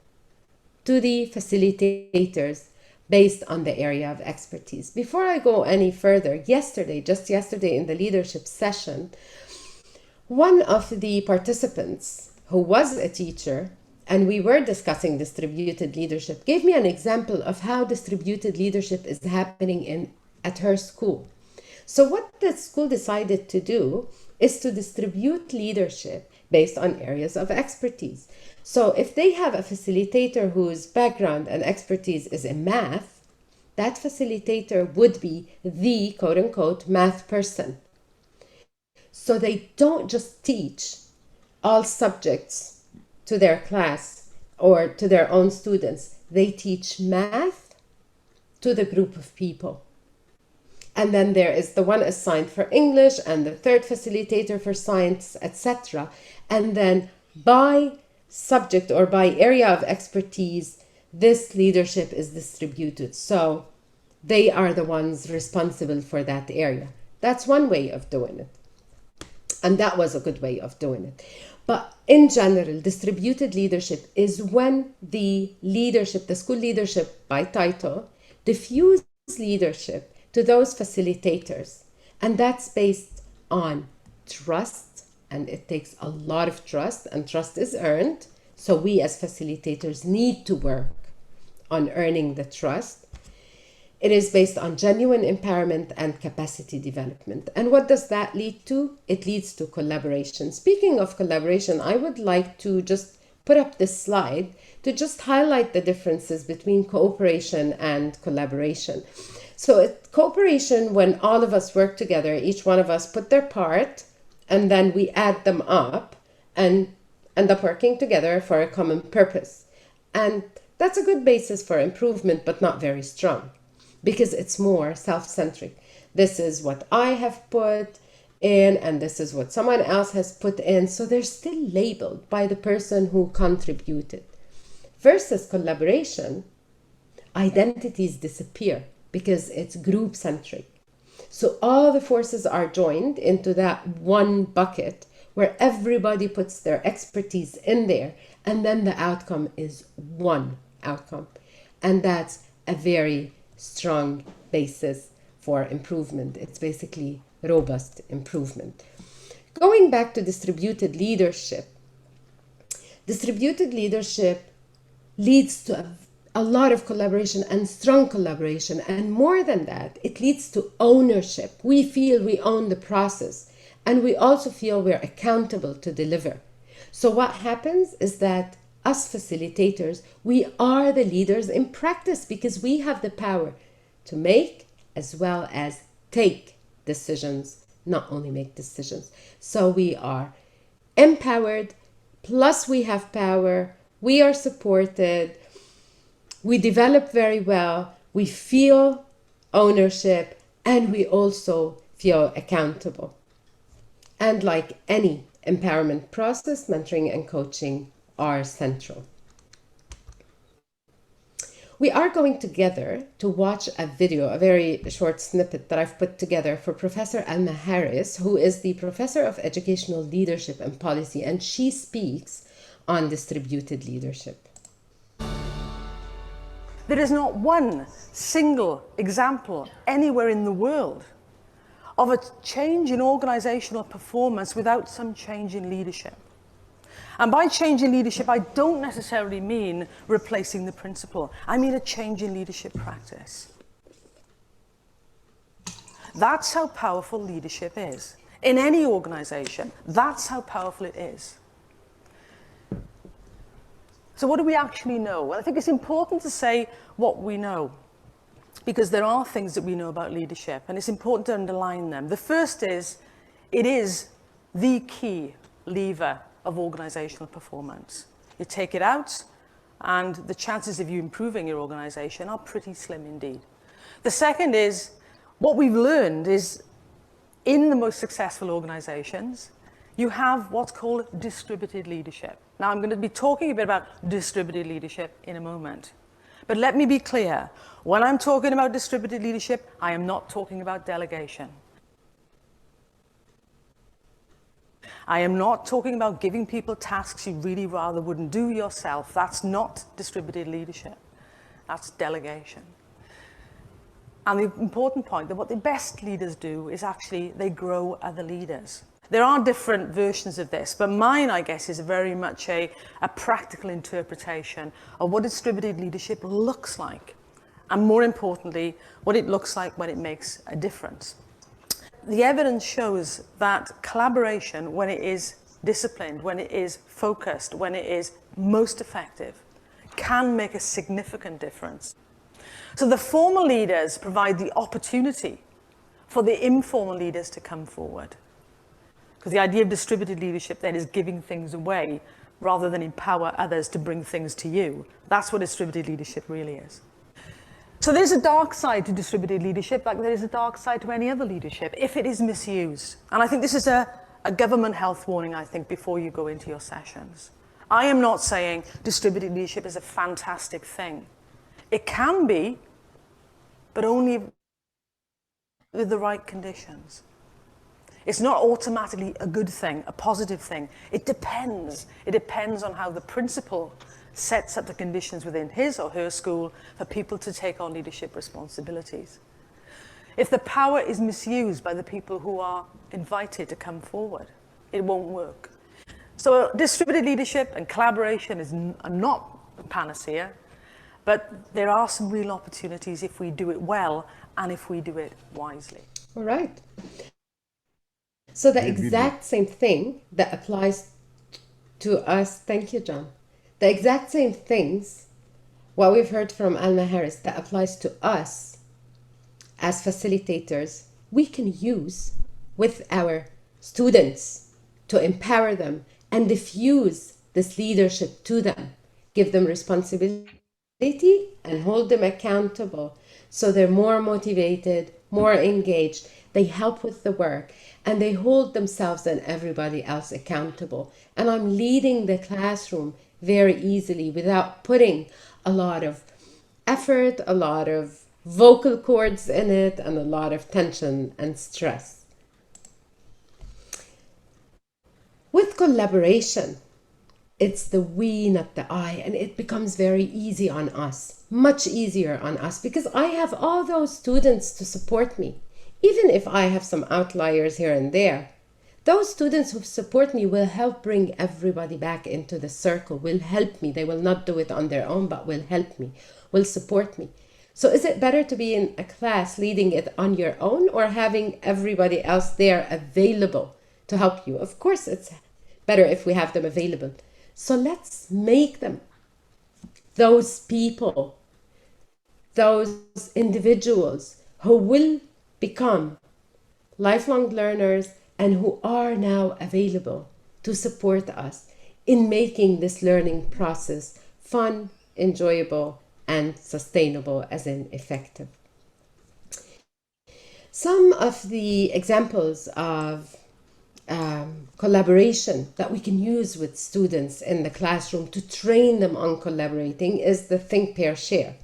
to the facilitators based on the area of expertise. Before I go any further, just yesterday in the leadership session, one of the participants who was a teacher, and we were discussing distributed leadership, gave me an example of how distributed leadership is happening at her school. So what the school decided to do is to distribute leadership based on areas of expertise. So if they have a facilitator whose background and expertise is in math, that facilitator would be the quote-unquote math person. So they don't just teach all subjects to their class or to their own students. They teach math to the group of people. And then there is the one assigned for English and the third facilitator for science, etc. And then by subject or by area of expertise, this leadership is distributed. So they are the ones responsible for that area. That's one way of doing it. And that was a good way of doing it. But in general, distributed leadership is when the leadership, the school leadership by title, diffuse leadership to those facilitators. And that's based on trust, and it takes a lot of trust, and trust is earned. So we as facilitators need to work on earning the trust. It is based on genuine empowerment and capacity development. And what does that lead to? It leads to collaboration. Speaking of collaboration, I would like to just put up this slide to just highlight the differences between cooperation and collaboration. So cooperation, when all of us work together, each one of us put their part, and then we add them up and end up working together for a common purpose. And that's a good basis for improvement, but not very strong, because it's more self-centric. This is what I have put in, and this is what someone else has put in. So they're still labeled by the person who contributed. Versus collaboration, identities disappear because it's group-centric. So all the forces are joined into that one bucket where everybody puts their expertise in there, and then the outcome is one outcome. And that's a very strong basis for improvement. It's basically robust improvement. Going back to distributed leadership leads to a lot of collaboration and strong collaboration. And more than that, it leads to ownership. We feel we own the process, and we also feel we're accountable to deliver. So what happens is that us facilitators, we are the leaders in practice because we have the power to make as well as take decisions, not only make decisions. So we are empowered, plus we have power, we are supported, we develop very well, we feel ownership, and we also feel accountable. And like any empowerment process, mentoring and coaching are central. We are going together to watch a video, a very short snippet that I've put together for Professor Alma Harris, who is the Professor of Educational Leadership and Policy, and she speaks on distributed leadership. There is not one single example anywhere in the world of a change in organizational performance without some change in leadership. And by change in leadership, I don't necessarily mean replacing the principal. I mean a change in leadership practice. That's how powerful leadership is. In any organization, that's how powerful it is. So what do we actually know? Well, I think it's important to say what we know, because there are things that we know about leadership, and it's important to underline them. The first is, it is the key lever of organizational performance. You take it out, and the chances of you improving your organization are pretty slim indeed. The second is, what we've learned is, in the most successful organizations, you have what's called distributed leadership. Now, I'm going to be talking a bit about distributed leadership in a moment. But let me be clear, when I'm talking about distributed leadership, I am not talking about delegation. I am not talking about giving people tasks you really rather wouldn't do yourself. That's not distributed leadership. That's delegation. And the important point, that what the best leaders do is actually they grow other leaders. There are different versions of this, but mine, I guess, is very much a practical interpretation of what distributed leadership looks like, and more importantly, what it looks like when it makes a difference. The evidence shows that collaboration, when it is disciplined, when it is focused, when it is most effective, can make a significant difference. So the formal leaders provide the opportunity for the informal leaders to come forward. Because the idea of distributed leadership then is giving things away rather than empower others to bring things to you. That's what distributed leadership really is. So there's a dark side to distributed leadership, like there is a dark side to any other leadership, if it is misused. And I think this is a government health warning, I think, before you go into your sessions. I am not saying distributed leadership is a fantastic thing. It can be, but only with the right conditions. It's not automatically a good thing, a positive thing. It depends. It depends on how the principal sets up the conditions within his or her school for people to take on leadership responsibilities. If the power is misused by the people who are invited to come forward, it won't work. So distributed leadership and collaboration are not a panacea, but there are some real opportunities if we do it well and if we do it wisely. All right. So the exact same thing that applies to us, thank you, John. The exact same things, what we've heard from Alma Harris, that applies to us as facilitators, we can use with our students to empower them and diffuse this leadership to them, give them responsibility and hold them accountable so they're more motivated, more engaged, they help with the work, and they hold themselves and everybody else accountable. And I'm leading the classroom very easily without putting a lot of effort, a lot of vocal cords in it, and a lot of tension and stress. With collaboration, it's the we, not the I, and it becomes very easy on us, much easier on us, because I have all those students to support me. Even if I have some outliers here and there, those students who support me will help bring everybody back into the circle, will help me. They will not do it on their own, but will help me, will support me. So is it better to be in a class leading it on your own or having everybody else there available to help you? Of course, it's better if we have them available. So let's make them those people, those individuals who will become lifelong learners and who are now available to support us in making this learning process fun, enjoyable, and sustainable, as in effective. Some of the examples of collaboration that we can use with students in the classroom to train them on collaborating is the think, pair, share.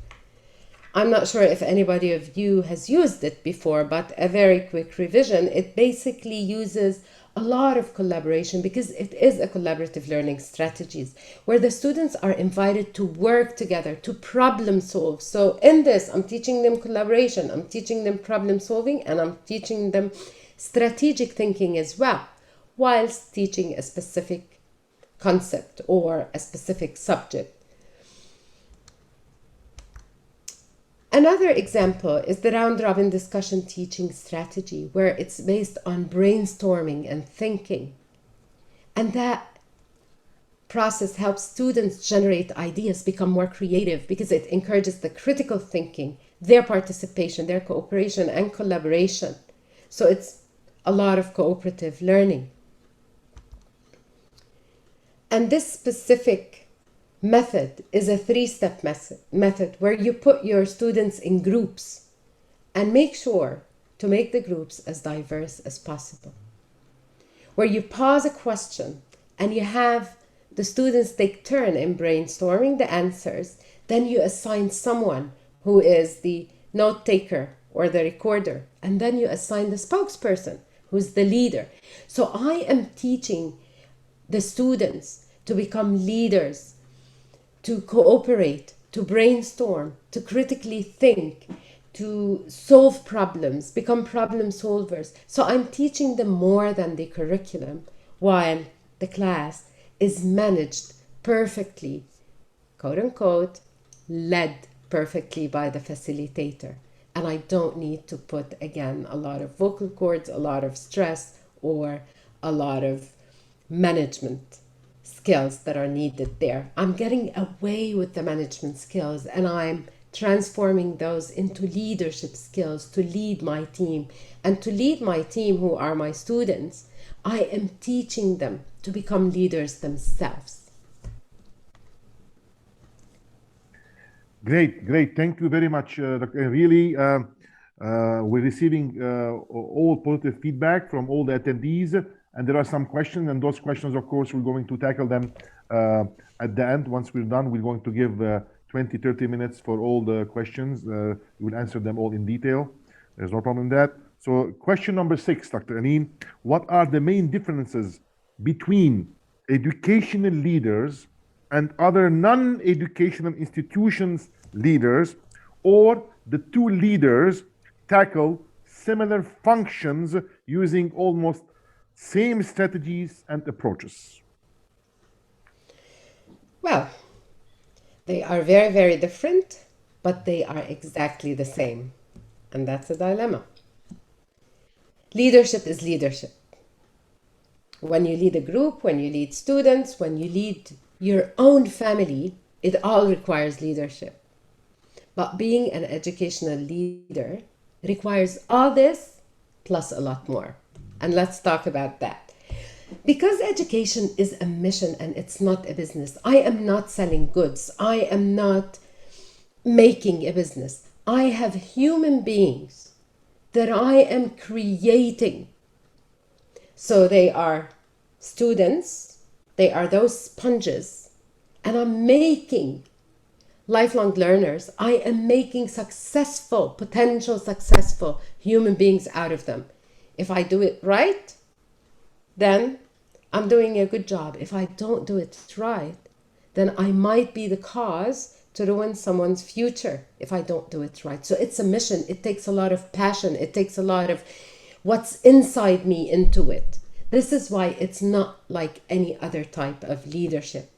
I'm not sure if anybody of you has used it before, but a very quick revision. It basically uses a lot of collaboration because it is a collaborative learning strategies where the students are invited to work together, to problem solve. So in this, I'm teaching them collaboration, I'm teaching them problem solving, and I'm teaching them strategic thinking as well, whilst teaching a specific concept or a specific subject. Another example is the round-robin discussion teaching strategy, where it's based on brainstorming and thinking. And that process helps students generate ideas, become more creative, because it encourages the critical thinking, their participation, their cooperation and collaboration. So it's a lot of cooperative learning. And this specific method is a three-step method where you put your students in groups and make sure to make the groups as diverse as possible. Where you pause a question and you have the students take turn in brainstorming the answers, then you assign someone who is the note taker or the recorder, and then you assign the spokesperson who's the leader. So I am teaching the students to become leaders, to cooperate, to brainstorm, to critically think, to solve problems, become problem solvers. So I'm teaching them more than the curriculum, while the class is managed perfectly, quote unquote, led perfectly by the facilitator. And I don't need to put, again, a lot of vocal cords, a lot of stress, or a lot of management skills that are needed there. I'm getting away with the management skills and I'm transforming those into leadership skills to lead my team. And to lead my team, who are my students, I am teaching them to become leaders themselves. Great, great. Thank you very much. Really, we're receiving all positive feedback from all the attendees, and there are some questions, and those questions, of course, we're going to tackle them at the end. Once we're done, we're going to give 20, 30 minutes for all the questions. We'll answer them all in detail. There's no problem in that. So question number 6, Dr. Aline, what are the main differences between educational leaders and other non-educational institutions leaders, or the two leaders tackle similar functions using almost same strategies and approaches? Well, they are very, very different, but they are exactly the same. And that's a dilemma. Leadership is leadership. When you lead a group, when you lead students, when you lead your own family, it all requires leadership. But being an educational leader requires all this plus a lot more. And let's talk about that. Because education is a mission and it's not a business. I am not selling goods. I am not making a business. I have human beings that I am creating. So they are students, they are those sponges, and I'm making lifelong learners. I am making successful, potential successful human beings out of them. If I do it right, then I'm doing a good job. If I don't do it right, then I might be the cause to ruin someone's future if I don't do it right. So it's a mission. It takes a lot of passion. It takes a lot of what's inside me into it. This is why it's not like any other type of leadership.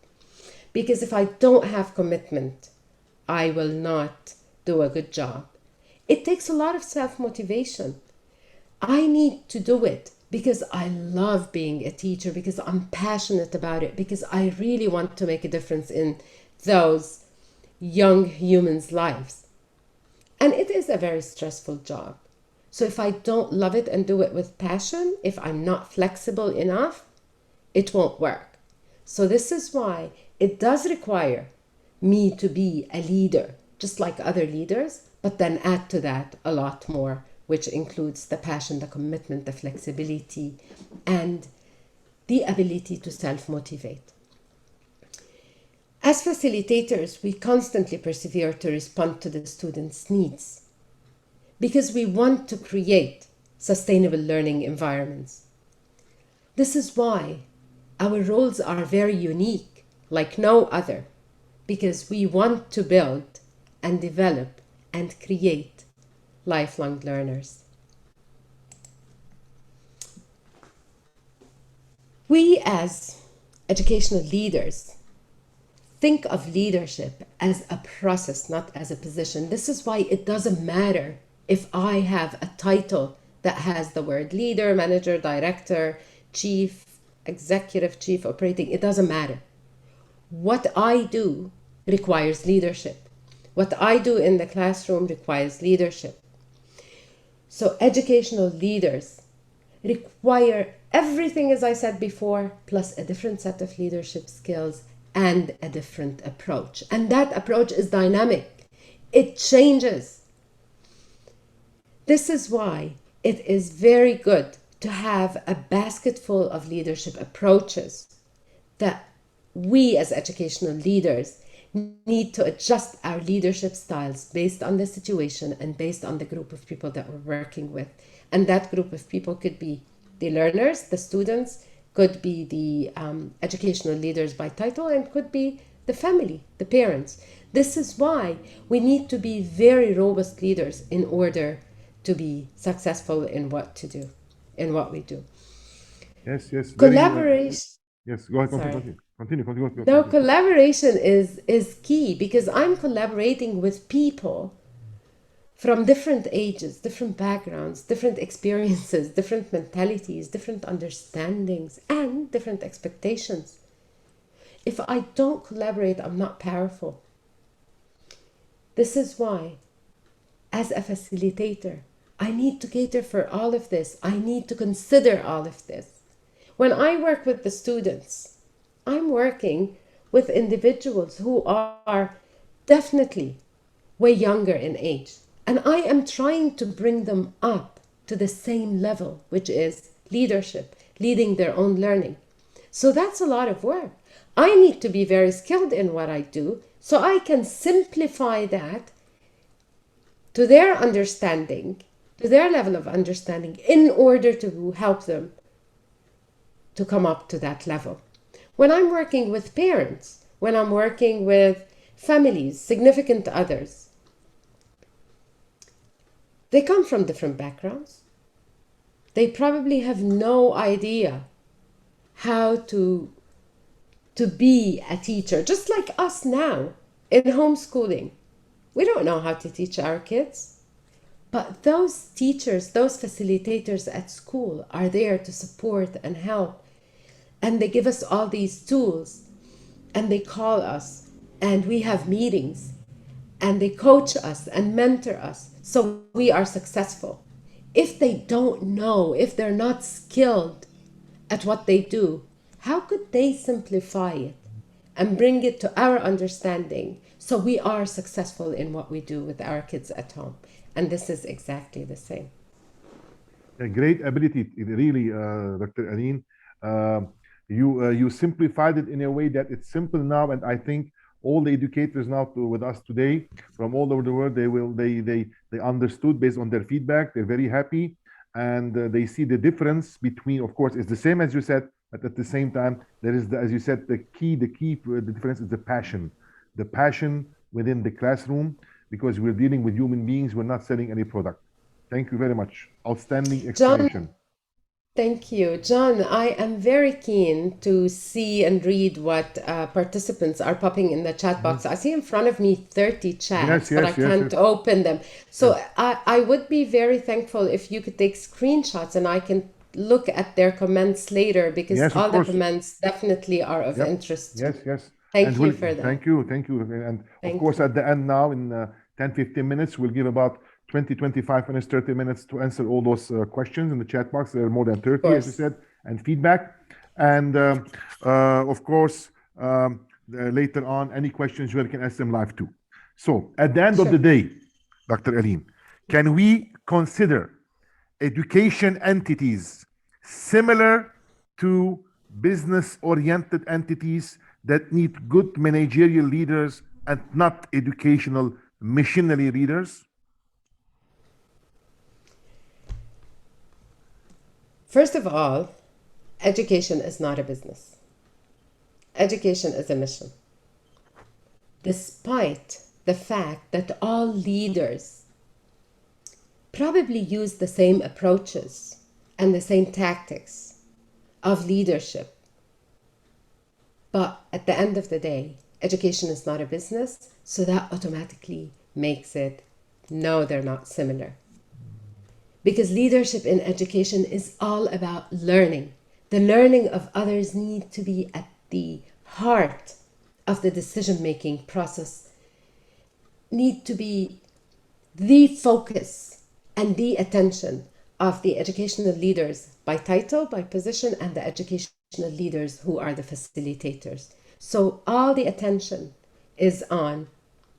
Because if I don't have commitment, I will not do a good job. It takes a lot of self-motivation. I need to do it because I love being a teacher, because I'm passionate about it, because I really want to make a difference in those young humans' lives. And it is a very stressful job. So if I don't love it and do it with passion, if I'm not flexible enough, it won't work. So this is why it does require me to be a leader, just like other leaders, but then add to that a lot more, which includes the passion, the commitment, the flexibility, and the ability to self-motivate. As facilitators, we constantly persevere to respond to the students' needs because we want to create sustainable learning environments. This is why our roles are very unique, like no other, because we want to build and develop and create lifelong learners. We as educational leaders think of leadership as a process, not as a position. This is why it doesn't matter if I have a title that has the word leader, manager, director, chief, executive, chief operating, it doesn't matter. What I do requires leadership. What I do in the classroom requires leadership. So educational leaders require everything, as I said before, plus a different set of leadership skills and a different approach. And that approach is dynamic. It changes. This is why it is very good to have a basket full of leadership approaches that we as educational leaders need to adjust our leadership styles based on the situation and based on the group of people that we're working with. And that group of people could be the learners, the students, could be the educational leaders by title, and could be the family, the parents. This is why we need to be very robust leaders in order to be successful in what to do, in what we do. Yes, yes. Collaboration. Yes, go ahead, Sorry. continue. No, collaboration is key, because I'm collaborating with people from different ages, different backgrounds, different experiences, different mentalities, different understandings, and different expectations. If I don't collaborate, I'm not powerful. This is why, as a facilitator, I need to cater for all of this. I need to consider all of this. When I work with the students, I'm working with individuals who are definitely way younger in age. And I am trying to bring them up to the same level, which is leadership, leading their own learning. So that's a lot of work. I need to be very skilled in what I do so I can simplify that to their understanding, to their level of understanding, in order to help them to come up to that level. When I'm working with parents, when I'm working with families, significant others, they come from different backgrounds. They probably have no idea how to be a teacher, just like us now in homeschooling. We don't know how to teach our kids. But those teachers, those facilitators at school are there to support and help. And they give us all these tools, and they call us, and we have meetings, and they coach us and mentor us so we are successful. If they don't know, if they're not skilled at what they do, how could they simplify it and bring it to our understanding so we are successful in what we do with our kids at home? And this is exactly the same. A great ability, really, Dr. Aline. You simplified it in a way that it's simple now, and I think all the educators now with us today from all over the world, they understood based on their feedback. They're very happy, and they see the difference between. Of course, it's the same as you said, but at the same time, there is, as you said, the difference is the passion within the classroom, because we're dealing with human beings. We're not selling any product. Thank you very much. Outstanding explanation. Thank you. John, I am very keen to see and read what participants are popping in the chat box. I see in front of me 30 chats, but I can't open them. So I would be very thankful if you could take screenshots and I can look at their comments later, because all the comments definitely are of interest. Yes. Thank you for that. Thank you. And of course, at the end now, in 10, 15 minutes, we'll give about 20, 25 minutes, 30 minutes to answer all those questions in the chat box. There are more than 30, as you said, and feedback. And of course, later on, any questions, you can ask them live too. So at the end of the day, Dr. Aline, can we consider education entities similar to business-oriented entities that need good managerial leaders and not educational missionary leaders? First of all, education is not a business. Education is a mission. Despite the fact that all leaders probably use the same approaches and the same tactics of leadership, but at the end of the day, education is not a business, so that automatically makes it, no, they're not similar. Because leadership in education is all about learning. The learning of others need to be at the heart of the decision-making process, need to be the focus and the attention of the educational leaders by title, by position, and the educational leaders who are the facilitators. So all the attention is on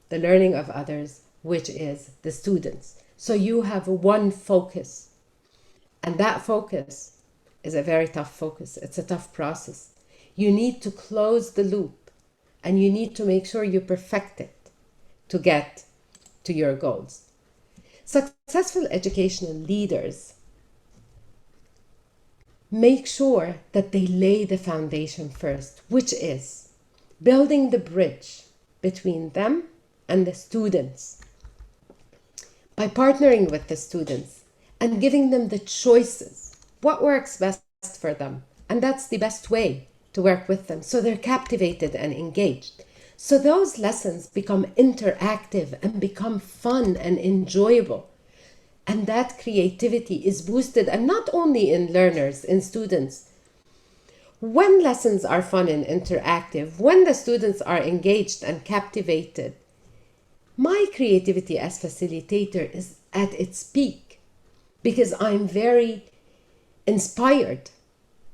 the learning of others, which is the students. So you have one focus, and that focus is a very tough focus. It's a tough process. You need to close the loop, and you need to make sure you perfect it to get to your goals. Successful educational leaders make sure that they lay the foundation first, which is building the bridge between them and the students, by partnering with the students and giving them the choices, what works best for them. And that's the best way to work with them, so they're captivated and engaged. So those lessons become interactive and become fun and enjoyable. And that creativity is boosted, and not only in learners, in students. When lessons are fun and interactive, when the students are engaged and captivated, my creativity as facilitator is at its peak, because I'm very inspired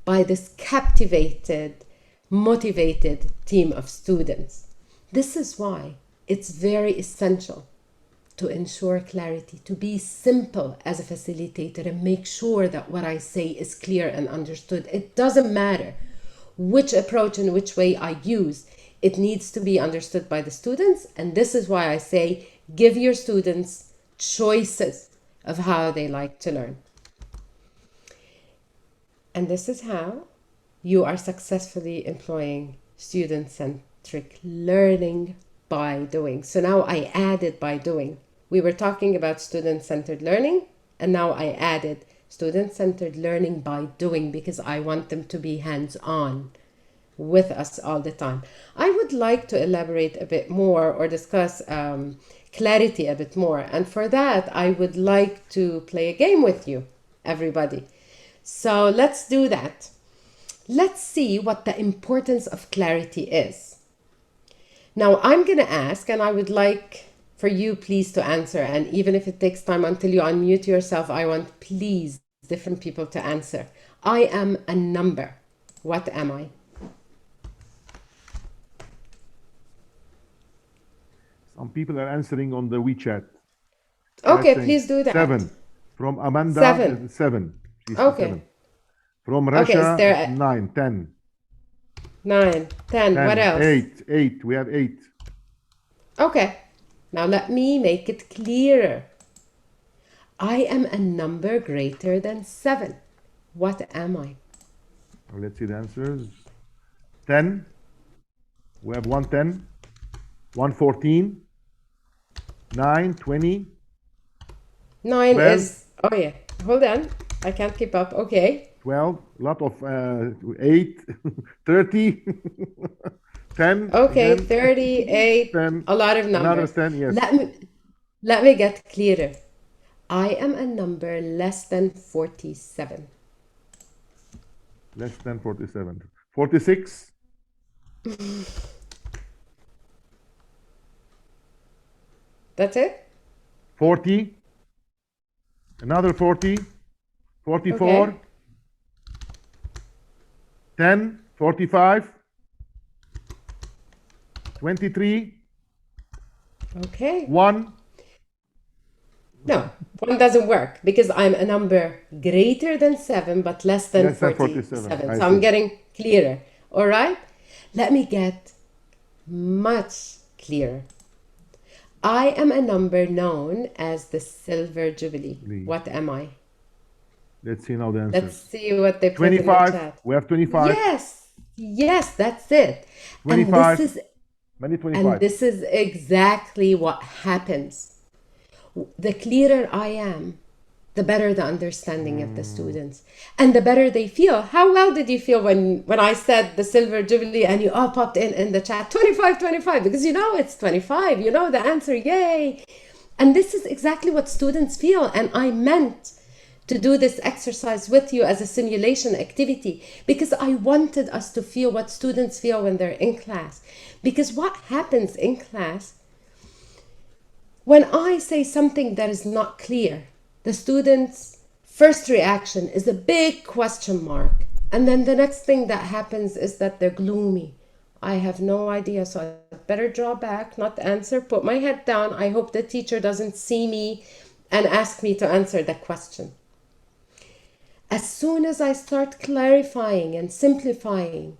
by this captivated, motivated team of students. This is why it's very essential to ensure clarity, to be simple as a facilitator and make sure that what I say is clear and understood. It doesn't matter which approach and which way I use. It needs to be understood by the students, and this is why I say give your students choices of how they like to learn. And this is how you are successfully employing student-centric learning by doing. So now I added by doing. We were talking about student-centered learning, and now I added student-centered learning by doing, because I want them to be hands-on with us all the time. I would like to elaborate a bit more or discuss clarity a bit more. And for that, I would like to play a game with you, everybody. So let's do that. Let's see what the importance of clarity is. Now, I'm going to ask, and I would like for you, please, to answer. And even if it takes time until you unmute yourself, I want, please, different people to answer. I am a number. What am I? Some people are answering on the WeChat. Okay, please do that. 7. From Amanda, 7. 7. She's Okay. 7. From Russia, 9, 10. 9, 10. What else? 8. We have 8. Okay. Now let me make it clearer. I am a number greater than 7. What am I? Let's see the answers. 10. We have 110, 114, 9, 20, 9 12. is, oh yeah, hold on. I can't keep up. Okay. 12, a lot of 8, 30, 10, Okay, again, 38, 10, a lot of another numbers. 10, yes. Let me get clearer. I am a number less than 47. Less than 47. 46, That's it? 40, another 40, 44, Okay. 10, 45, 23, Okay. 1, No, one doesn't work because I'm a number greater than 7 but less than less than 47. 47. I So I'm see. getting clearer. All right? Let me get much clearer. I am a number known as the Silver Jubilee. What am I? Let's see now the Let's answers. see what they put in the 25, chat. we have 25, Yes, that's it. 25, And many 25. this is exactly what happens. The clearer I am, the better the understanding of the students and the better they feel. How well did you feel when I said the Silver Jubilee and you all popped in the chat 25, 25, because you know it's 25, you know the answer, yay. And this is exactly what students feel. And I meant to do this exercise with you as a simulation activity because I wanted us to feel what students feel when they're in class. Because what happens in class, when I say something that is not clear, the student's first reaction is a big question mark. And then the next thing that happens is that they're gloomy. I have no idea, so I better draw back, not answer, put my head down. I hope the teacher doesn't see me and ask me to answer the question. As soon as I start clarifying and simplifying,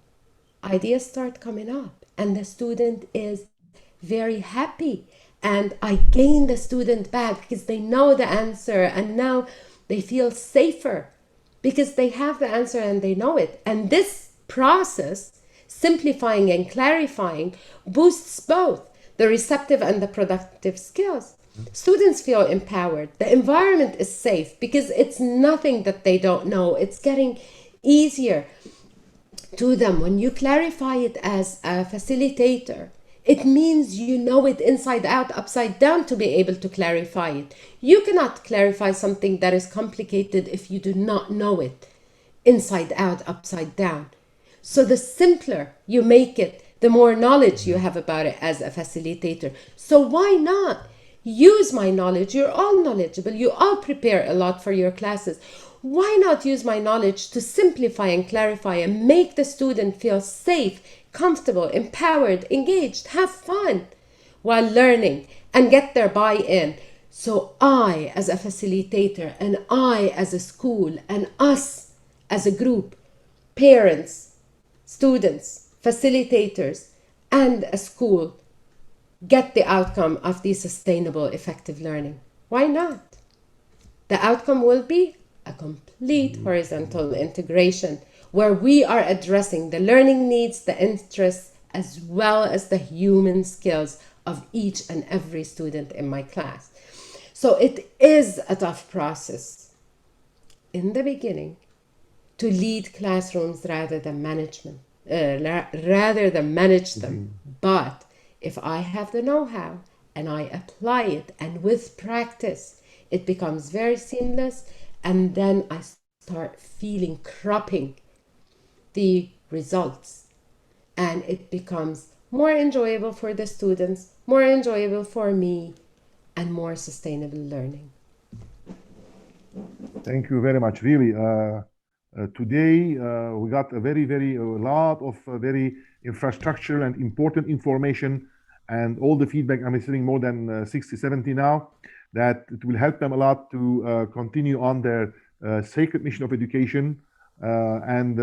ideas start coming up and the student is very happy. And I gain the student back because they know the answer and now they feel safer because they have the answer and they know it. And this process, simplifying and clarifying, boosts both the receptive and the productive skills. Students feel empowered. The environment is safe because it's nothing that they don't know. It's getting easier to them. When you clarify it as a facilitator, it means you know it inside out, upside down to be able to clarify it. You cannot clarify something that is complicated if you do not know it inside out, upside down. So the simpler you make it, the more knowledge you have about it as a facilitator. So why not use my knowledge? You're all knowledgeable. You all prepare a lot for your classes. Why not use my knowledge to simplify and clarify and make the student feel safe, comfortable, empowered, engaged, have fun while learning and get their buy-in. So I, as a facilitator, and I, as a school, and us as a group, parents, students, facilitators, and a school, get the outcome of the sustainable, effective learning. Why not? The outcome will be a complete horizontal integration where we are addressing the learning needs, the interests, as well as the human skills of each and every student in my class. So it is a tough process in the beginning to lead classrooms rather than manage them. But if I have the know-how and I apply it, and with practice, it becomes very seamless, and then I start feeling cropping the results, and it becomes more enjoyable for the students, more enjoyable for me, and more sustainable learning. Thank you very much. Really, today we got a lot of very infrastructural and important information, and all the feedback. I'm receiving more than 60, 70 now, that it will help them a lot to continue on their sacred mission of education. And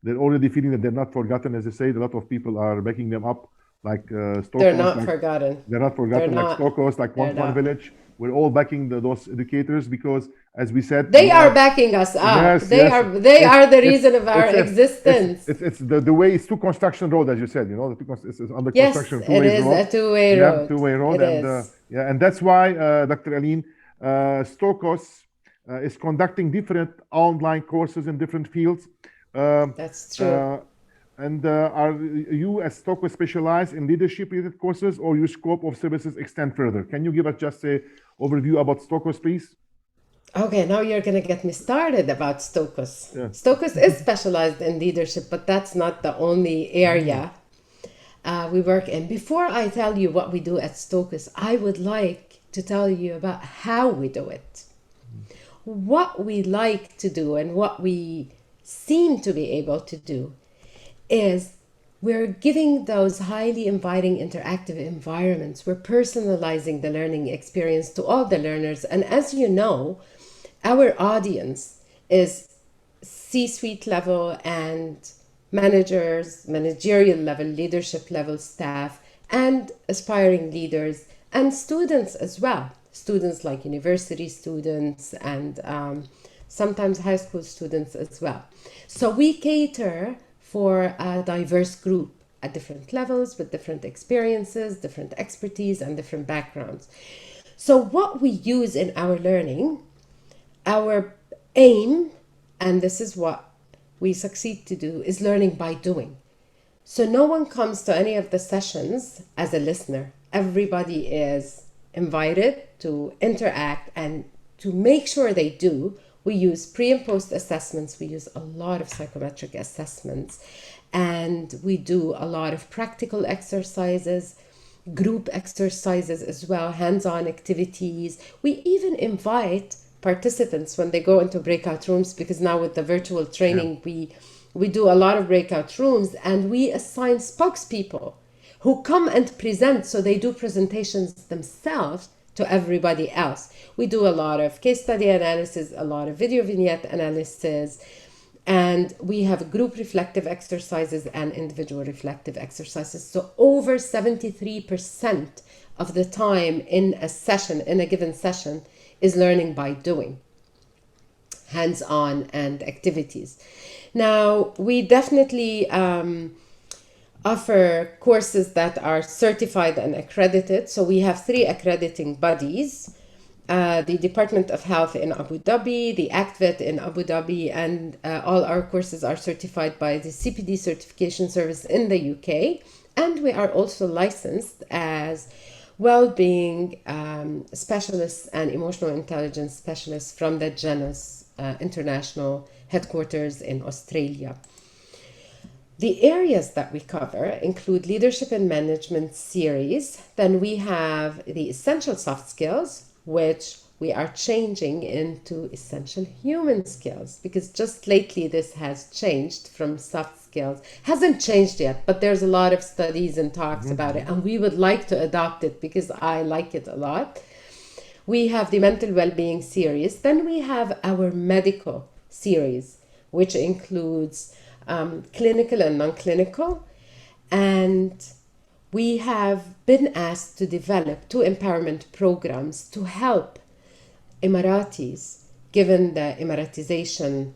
they're already feeling that they're not forgotten. As I said, a lot of people are backing them up, like Stokos. They're not forgotten. They're not forgotten, They're like not. Stokos, like They're One not. Village. We're all backing those educators because as we said. They are backing us up. Yes, they yes. are the reason of our existence. It's the way, it's two construction road, as you said, it's under Yes, construction, it two-way is road. a two-way Yeah, road. two-way road. It And is. yeah, and that's why, Dr. Aline, STOKOS is conducting different online courses in different fields. That's true. And are you as STOKOS specialized in leadership-related courses, or your scope of services extend further? Can you give us just a overview about STOKOS, please? Okay, now you're going to get me started about STOKOS. Yeah. STOKOS is specialized in leadership, but that's not the only area we work in. Before I tell you what we do at STOKOS, I would like to tell you about how we do it. What we like to do and what we seem to be able to do is we're giving those highly inviting interactive environments. We're personalizing the learning experience to all the learners. And as you know, our audience is C-suite level and managers, managerial level, leadership level staff, and aspiring leaders, and students as well. Students like university students and sometimes high school students as well. So we cater for a diverse group at different levels with different experiences, different expertise, and different backgrounds. So what we use in our learning, our aim, and this is what we succeed to do, is learning by doing. So no one comes to any of the sessions as a listener. Everybody is invited to interact, and to make sure they do, we use pre and post assessments. We use a lot of psychometric assessments, and we do a lot of practical exercises, group exercises as well, hands-on activities. We even invite participants when they go into breakout rooms, because now with the virtual training, we do a lot of breakout rooms, and we assign spokespeople who come and present. So they do presentations themselves to everybody else. We do a lot of case study analysis, a lot of video vignette analysis, and we have group reflective exercises and individual reflective exercises. So over 73% of the time in a session, in a given session, is learning by doing, hands-on and activities. Now, we definitely offer courses that are certified and accredited. So we have 3 accrediting bodies, the Department of Health in Abu Dhabi, the ACTVET in Abu Dhabi, and all our courses are certified by the CPD certification service in the UK. And we are also licensed as well-being specialists and emotional intelligence specialists from the Janus International Headquarters in Australia. The areas that we cover include leadership and management series. Then we have the essential soft skills, which we are changing into essential human skills, because just lately this has changed from soft skills. Hasn't changed yet, but there's a lot of studies and talks about it, and we would like to adopt it because I like it a lot. We have the mental well-being series. Then we have our medical series, which includes clinical and non-clinical, and we have been asked to develop 2 empowerment programs to help Emiratis, given the Emiratization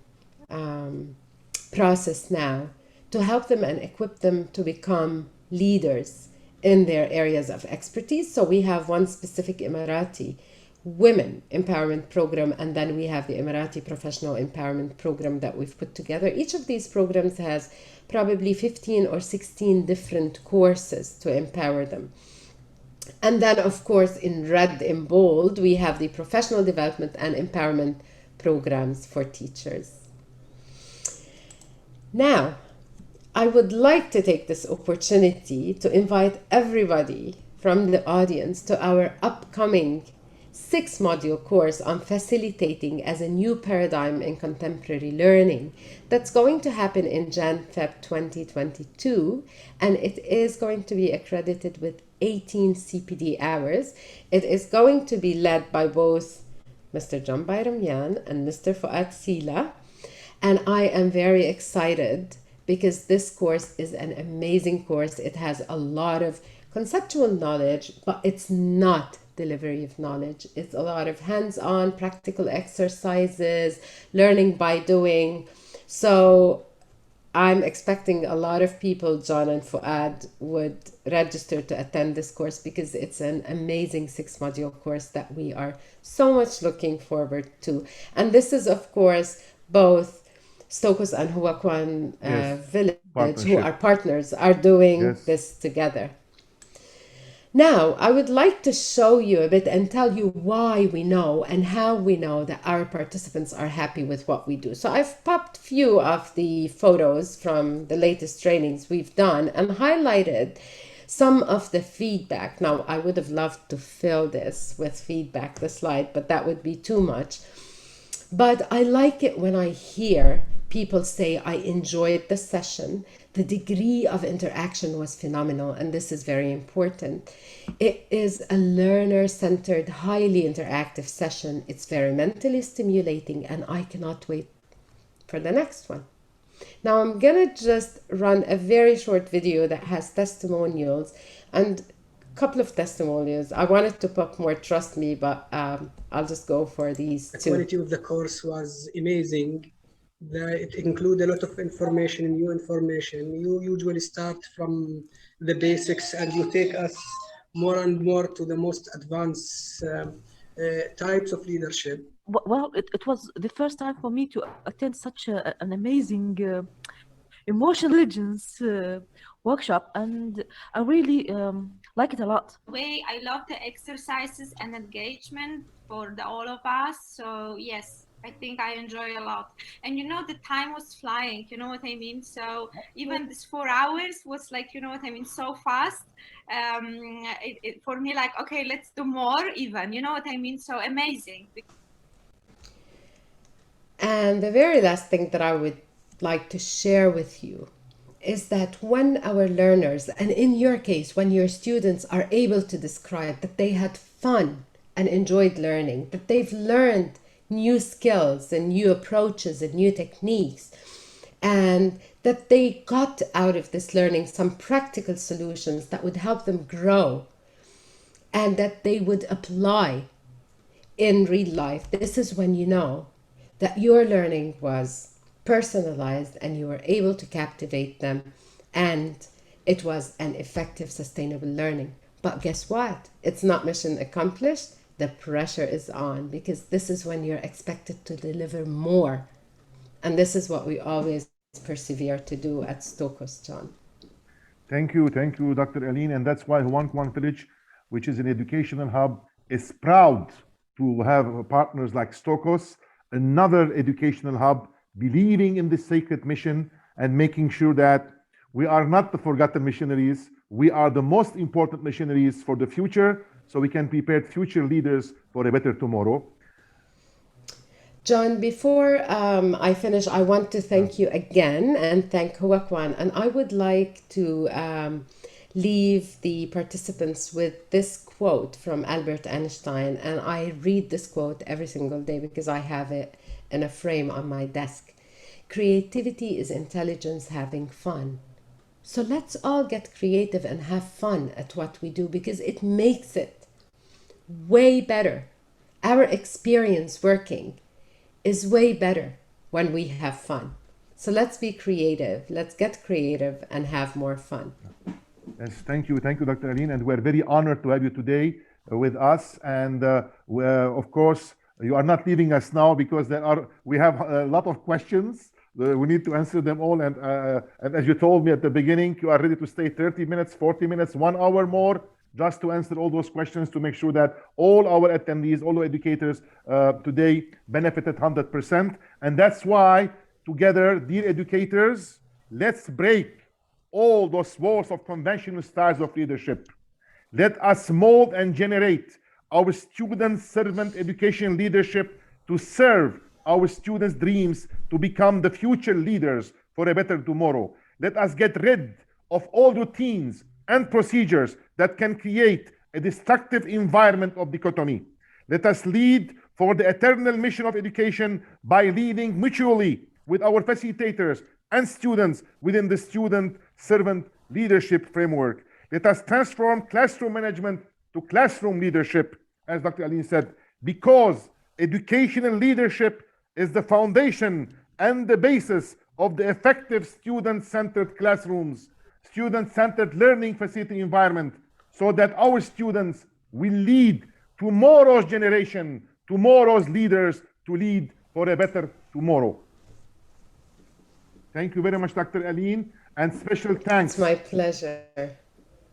process now, to help them and equip them to become leaders in their areas of expertise. So we have one specific Emirati women empowerment program, and then we have the Emirati professional empowerment program that we've put together. Each of these programs has probably 15 or 16 different courses to empower them. And then, of course, in red, in bold, we have the professional development and empowerment programs for teachers. Now, I would like to take this opportunity to invite everybody from the audience to our upcoming 6-module course on facilitating as a new paradigm in contemporary learning. That's going to happen in Jan-Feb 2022, and it is going to be accredited with 18 CPD hours. It is going to be led by both Mr. John Bayramyan and Mr. Fuad Sila, and I am very excited because this course is an amazing course. It has a lot of conceptual knowledge, but it's not delivery of knowledge. It's a lot of hands-on practical exercises, learning by doing. So I'm expecting a lot of people, John and Fuad, would register to attend this course because it's an amazing 6-module course that we are so much looking forward to. And this is, of course, both Stokos and Huakwan Yes, Village, who partnership. are partners, are doing Yes. this together. Now, I would like to show you a bit and tell you why we know and how we know that our participants are happy with what we do. So I've popped few of the photos from the latest trainings we've done and highlighted some of the feedback. Now, I would have loved to fill this with feedback, the slide, but that would be too much. But I like it when I hear people say, I enjoyed the session. The degree of interaction was phenomenal, and this is very important. It is a learner-centered, highly interactive session. It's very mentally stimulating, and I cannot wait for the next one. Now I'm gonna just run a very short video that has testimonials and a couple of testimonials. I wanted to pop more, trust me, but I'll just go for these The two. quality of the course was amazing. It includes a lot of information, new information. You usually start from the basics and you take us more and more to the most advanced types of leadership. Well, it was the first time for me to attend such an amazing emotional intelligence workshop, and I really like it a lot. I love the exercises and engagement for all of us. So yes, I think I enjoy a lot. And you know, the time was flying, you know what I mean? So even this 4 hours was like, you know what I mean, so fast. For me, like, okay, let's do more even, you know what I mean? So amazing. And the very last thing that I would like to share with you is that when our learners, and in your case, when your students are able to describe that they had fun and enjoyed learning, that they've learned new skills and new approaches and new techniques, and that they got out of this learning some practical solutions that would help them grow and that they would apply in real life, this is when you know that your learning was personalized and you were able to captivate them and it was an effective, sustainable learning. But guess what? It's not mission accomplished. The pressure is on because this is when you're expected to deliver more. And this is what we always persevere to do at Stokos, John. Thank you, Dr. Aline. And that's why Huangquan Village, which is an educational hub, is proud to have partners like Stokos, another educational hub, believing in this sacred mission and making sure that we are not the forgotten missionaries. We are the most important missionaries for the future, so we can prepare future leaders for a better tomorrow. John, before I finish, I want to thank you again and thank Huakwan. And I would like to leave the participants with this quote from Albert Einstein. And I read this quote every single day because I have it in a frame on my desk. Creativity is intelligence having fun. So let's all get creative and have fun at what we do because it makes it way better. Our experience working is way better when we have fun. So let's be creative. Let's get creative and have more fun. Yes, thank you, Dr. Aline. And we're very honored to have you today with us. And of course, you are not leaving us now because we have a lot of questions. We need to answer them all. And as you told me at the beginning, you are ready to stay 30 minutes, 40 minutes, 1 hour more, just to answer all those questions to make sure that all our attendees, all our educators today benefited 100%. And that's why together, dear educators, let's break all those walls of conventional styles of leadership. Let us mold and generate our student-servant education leadership to serve our students' dreams to become the future leaders for a better tomorrow. Let us get rid of all routines and procedures that can create a destructive environment of dichotomy. Let us lead for the eternal mission of education by leading mutually with our facilitators and students within the student-servant leadership framework. Let us transform classroom management to classroom leadership, as Dr. Aline said, because educational leadership is the foundation and the basis of the effective student-centered classrooms, student-centered learning facility environment, so that our students will lead tomorrow's generation, tomorrow's leaders to lead for a better tomorrow. Thank you very much, Dr. Aline, and special thanks. It's my pleasure.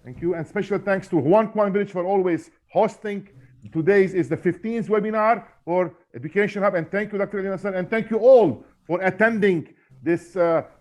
Thank you, and special thanks to Juan Kwan Village for always hosting. Today's is the 15th webinar for Education Hub, and thank you, Dr. Aline Nassar, and thank you all for attending this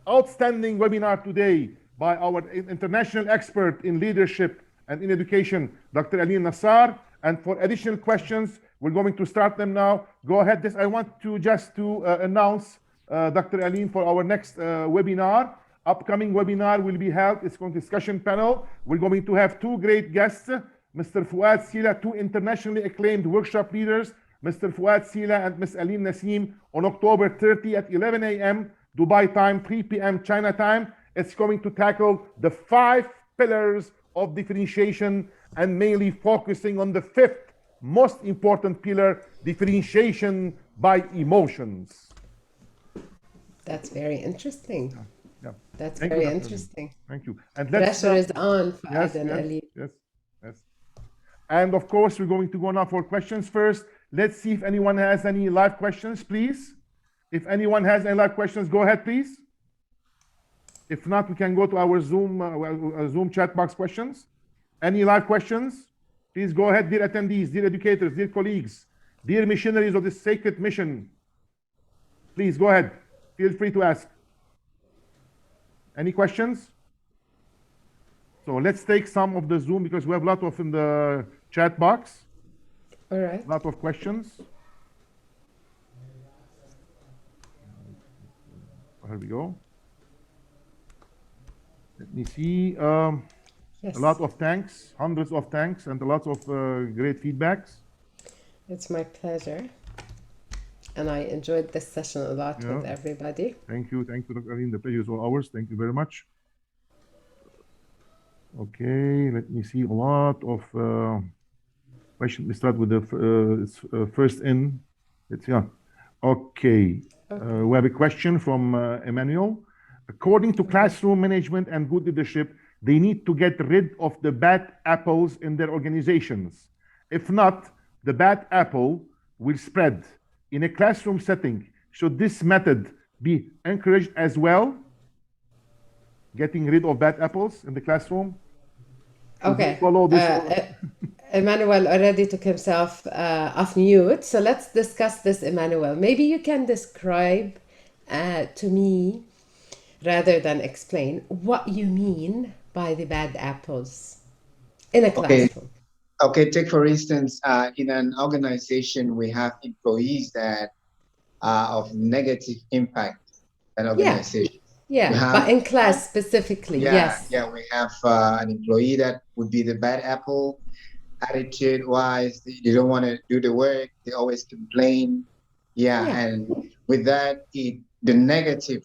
outstanding webinar today by our international expert in leadership and in education, Dr. Aline Nassar. And for additional questions, we're going to start them now. Go ahead. I want to just announce Dr. Aline for our next webinar. Upcoming webinar will be held. It's going to discussion panel. We're going to have two great guests, Mr. Fouad Sila, two internationally acclaimed workshop leaders, Mr. Fouad Sila and Ms. Aline Nassim, on October 30 at 11 a.m. Dubai time, 3 p.m. China time. It's going to tackle the 5 pillars of differentiation and mainly focusing on the 5th most important pillar, differentiation by emotions. That's very interesting. Yeah. That's Thank very you, Dr. interesting. Thank you. And let's Pressure is on for yes, Aden yes, Ali. yes, yes. And of course, we're going to go now for questions first. Let's see if anyone has any live questions, please. If anyone has any live questions, go ahead, please. If not, we can go to our Zoom chat box questions. Any live questions? Please go ahead, dear attendees, dear educators, dear colleagues, dear missionaries of this sacred mission. Please go ahead. Feel free to ask. Any questions? So let's take some of the Zoom because we have a lot of in the chat box. All right. A lot of questions. Here we go. Let me see. Yes. A lot of thanks, hundreds of thanks, and a lot of great feedbacks. It's my pleasure. And I enjoyed this session a lot with everybody. Thank you, Dr. Aline. The pleasure is all ours. Thank you very much. Okay, let me see. A lot of questions. We start with the first in. Okay. We have a question from Emmanuel. According to classroom management and good leadership, they need to get rid of the bad apples in their organizations. If not, the bad apple will spread. In a classroom setting, should this method be encouraged as well? Getting rid of bad apples in the classroom? Okay. Follow this Emmanuel already took himself off mute. So let's discuss this, Emmanuel. Maybe you can describe to me, rather than explain, what you mean by the bad apples in a classroom. Okay, take for instance, in an organization, we have employees that are of negative impact in an organization. Yeah, but in class specifically, yes. Yeah, we have an employee that would be the bad apple, attitude-wise, they don't want to do the work, they always complain. And with that, the negative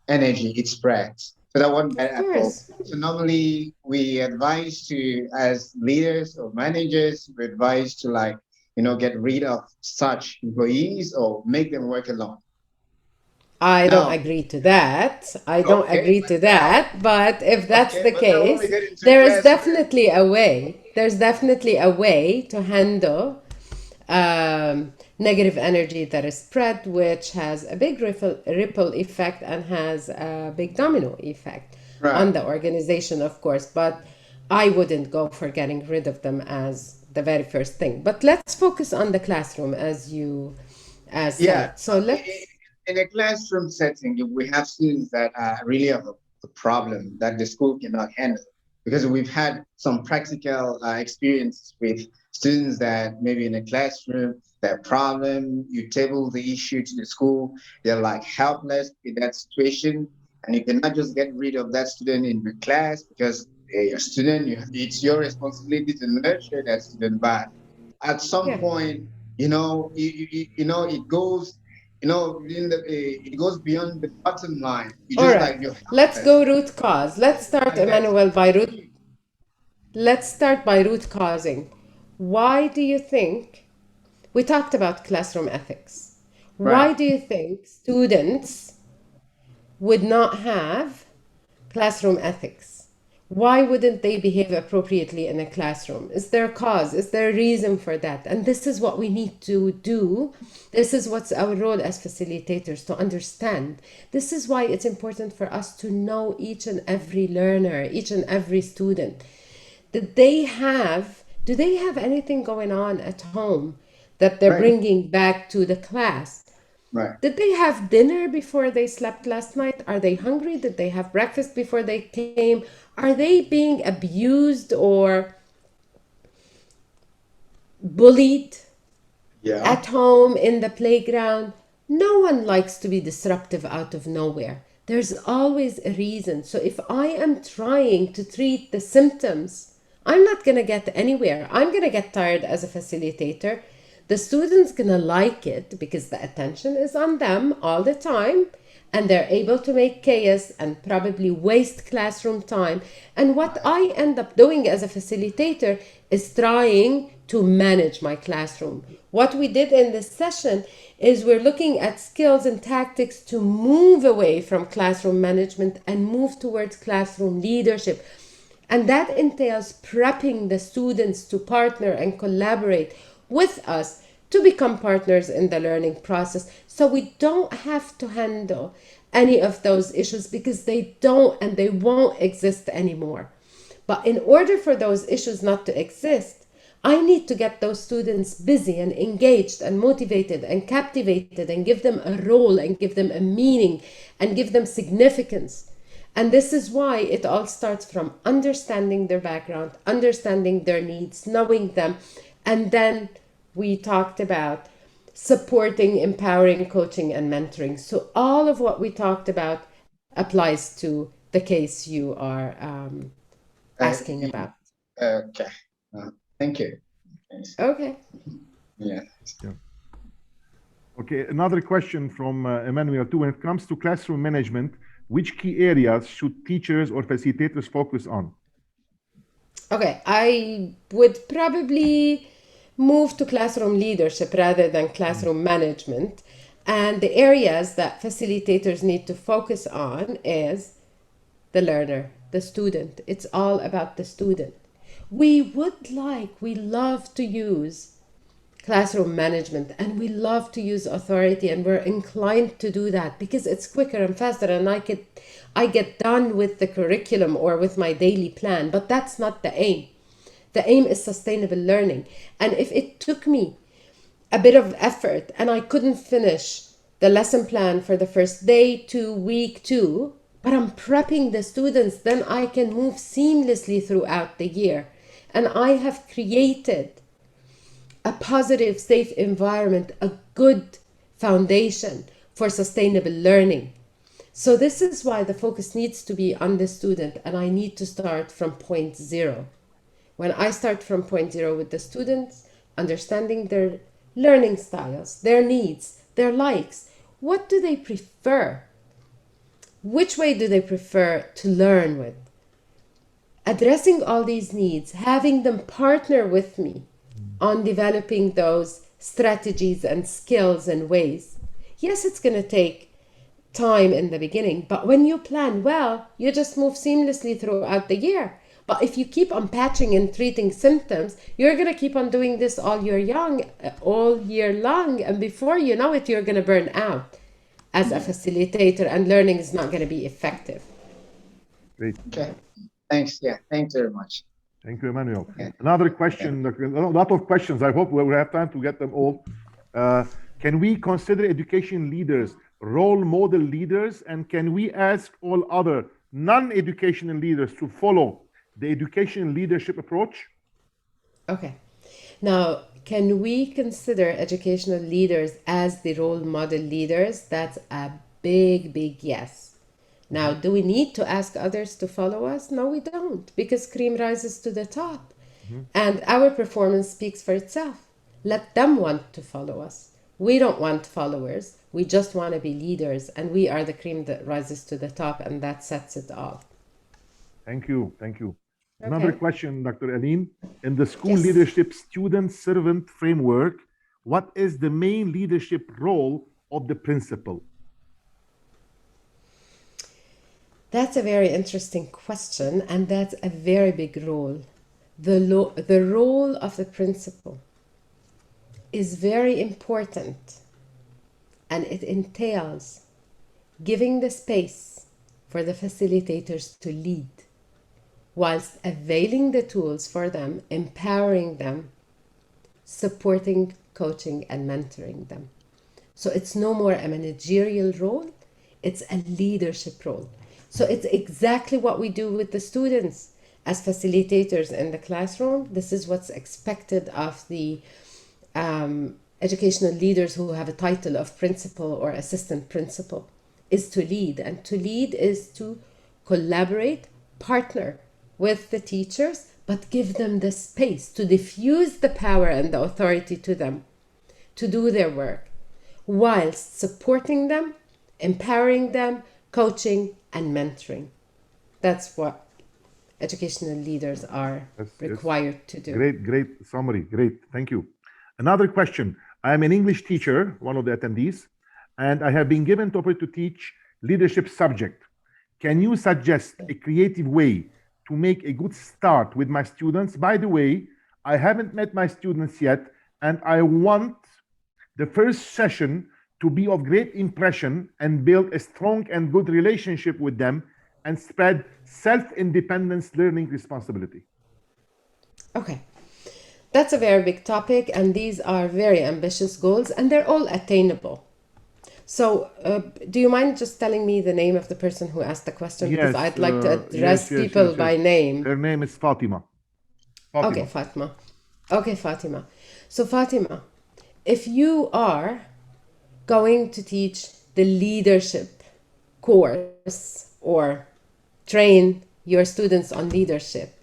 energy, it spreads. So that one bad apple. So normally we advise to, as leaders or managers, we advise to get rid of such employees or make them work alone. I don't agree to that. But if that's the case, there is definitely a way. There's definitely a way to handle negative energy that is spread, which has a big ripple effect and has a big domino effect on the organization, of course. But I wouldn't go for getting rid of them as the very first thing. But let's focus on the classroom as you said. So let's... In a classroom setting, we have students that really have a problem that the school cannot handle, because we've had some practical experiences with students that maybe in a classroom, their problem, you table the issue to the school, they're helpless in that situation, and you cannot just get rid of that student in the class because they're a student, it's your responsibility to nurture that student. But at some point, it goes, it goes beyond the bottom line. All right. Let's go root cause. Let's start, Emmanuel, by root. let's start by root causing. Why do you think we talked about classroom ethics? Why Right. do you think students would not have classroom ethics? Why wouldn't they behave appropriately in a classroom? Is there a cause? Is there a reason for that? And this is what we need to do. This is what's our role as facilitators, to understand. This is why it's important for us to know each and every learner, each and every student. Do they have anything going on at home that they're Right. bringing back to the class? Right. Did they have dinner before they slept last night? Are they hungry? Did they have breakfast before they came? Are they being abused or bullied Yeah. at home, in the playground? No one likes to be disruptive out of nowhere. There's always a reason. So if I am trying to treat the symptoms, I'm not going to get anywhere. I'm going to get tired as a facilitator. The student's going to like it because the attention is on them all the time, and they're able to make chaos and probably waste classroom time. And what I end up doing as a facilitator is trying to manage my classroom. What we did in this session is we're looking at skills and tactics to move away from classroom management and move towards classroom leadership. And that entails prepping the students to partner and collaborate with us to become partners in the learning process, so we don't have to handle any of those issues because they don't and they won't exist anymore. But in order for those issues not to exist, I need to get those students busy and engaged and motivated and captivated and give them a role and give them a meaning and give them significance. And this is why it all starts from understanding their background, understanding their needs, knowing them. And then we talked about supporting, empowering, coaching, and mentoring. So all of what we talked about applies to the case you are asking about. Okay. Thank you. Thanks. Okay. Yeah. Okay, another question from Emmanuel too. When it comes to classroom management, which key areas should teachers or facilitators focus on? Okay, I would probably move to classroom leadership rather than classroom management. And the areas that facilitators need to focus on is the learner, the student. It's all about the student. We love to use classroom management and we love to use authority, and we're inclined to do that because it's quicker and faster, and I get done with the curriculum or with my daily plan. But that's not the aim. The aim is sustainable learning. And if it took me a bit of effort and I couldn't finish the lesson plan for the first day to week 2, but I'm prepping the students, then I can move seamlessly throughout the year. And I have created a positive, safe environment, a good foundation for sustainable learning. So this is why the focus needs to be on the student, and I need to start from point 0. When I start from point 0 with the students, understanding their learning styles, their needs, their likes, what do they prefer? Which way do they prefer to learn with? Addressing all these needs, having them partner with me on developing those strategies and skills and ways. Yes, it's going to take time in the beginning, but when you plan well, you just move seamlessly throughout the year. But if you keep on patching and treating symptoms, you're going to keep on doing this all year long, and before you know it, you're going to burn out as a facilitator, and learning is not going to be effective. Great. Okay. Thanks. Yeah. Thanks very much. Thank you, Emmanuel. Okay. Another question, a lot of questions. I hope we'll have time to get them all. Can we consider education leaders role model leaders? And can we ask all other non-educational leaders to follow the education leadership approach? Okay. Now, can we consider educational leaders as the role model leaders? That's a big, big yes. Now, do we need to ask others to follow us? No, we don't, because cream rises to the top. And our performance speaks for itself. Let them want to follow us. We don't want followers. We just want to be leaders, and we are the cream that rises to the top, and that sets it all. Thank you. Thank you. Another Okay. question, Dr. Aline. In the school Yes. leadership student-servant framework, what is the main leadership role of the principal? That's a very interesting question, and that's a very big role. The role of the principal is very important, and it entails giving the space for the facilitators to lead, whilst availing the tools for them, empowering them, supporting, coaching, and mentoring them. So it's no more a managerial role, it's a leadership role. So it's exactly what we do with the students as facilitators in the classroom. This is what's expected of the educational leaders who have a title of principal or assistant principal, is to lead. And to lead is to collaborate, partner with the teachers, but give them the space to diffuse the power and the authority to them to do their work, whilst supporting them, empowering them, coaching, and mentoring. That's what educational leaders are required to do. Great summary. Great. Thank you. Another question. I am an English teacher, one of the attendees, and I have been given the opportunity to teach leadership subject. Can you suggest a creative way to make a good start with my students? By the way, I haven't met my students yet, and I want the first session to be of great impression and build a strong and good relationship with them and spread self-independence learning responsibility. Okay. That's a very big topic, and these are very ambitious goals, and they're all attainable. So, do you mind just telling me the name of the person who asked the question? Because I'd like to address people by name. Her name is Fatima. Okay, Fatima. Okay, Fatima. So, Fatima, if you are going to teach the leadership course or train your students on leadership,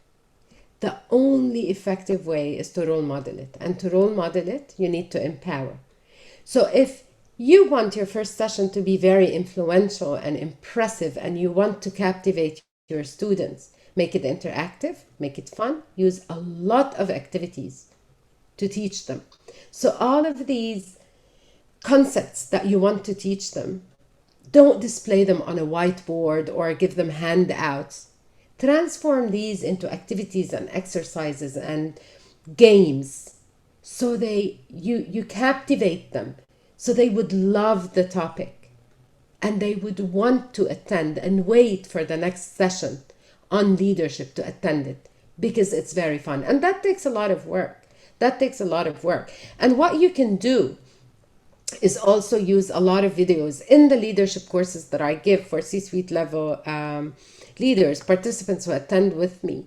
the only effective way is to role model it. And to role model it, you need to empower. So if you want your first session to be very influential and impressive, and you want to captivate your students, make it interactive, make it fun, use a lot of activities to teach them. So all of these concepts that you want to teach them, don't display them on a whiteboard or give them handouts. Transform these into activities and exercises and games, so you captivate them, so they would love the topic and they would want to attend and wait for the next session on leadership to attend it, because it's very fun. And that takes a lot of work. And what you can do is also use a lot of videos in the leadership courses that I give for C-suite level leaders, participants who attend with me.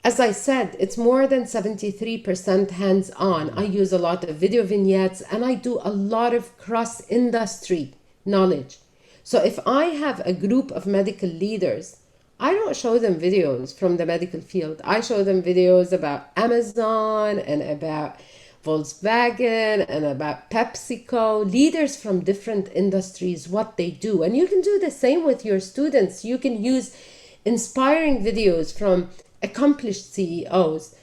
As I said, it's more than 73% hands-on. I use a lot of video vignettes, and I do a lot of cross-industry knowledge. So if I have a group of medical leaders, I don't show them videos from the medical field. I show them videos about Amazon and about Volkswagen and about PepsiCo, leaders from different industries, what they do. And you can do the same with your students. You can use inspiring videos from accomplished CEOs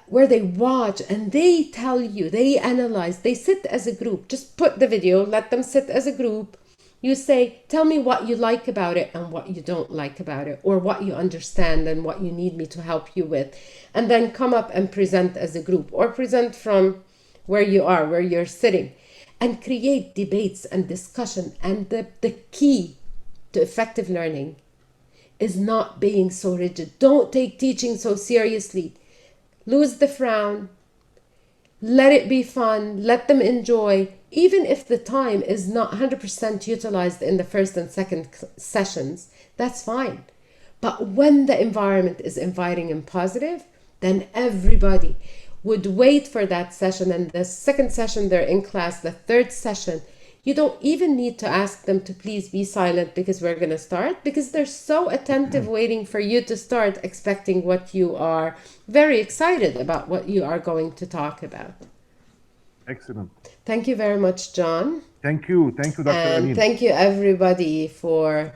where they watch and they tell you, they analyze, they sit as a group. Just put the video, let them sit as a group. You say, tell me what you like about it and what you don't like about it, or what you understand and what you need me to help you with. And then come up and present as a group, or present from where you are, where you're sitting, and create debates and discussion. And the key to effective learning is not being so rigid. Don't take teaching so seriously. Lose the frown. Let it be fun. Let them enjoy. Even if the time is not 100% utilized in the first and second sessions, that's fine. But when the environment is inviting and positive, then everybody would wait for that session. And the second session, they're in class. The third session, you don't even need to ask them to please be silent because we're going to start, because they're so attentive waiting for you to start, expecting what you are, very excited about what you are going to talk about. Excellent. Thank you very much, John. Thank you, Dr. And Aline. thank you, everybody, for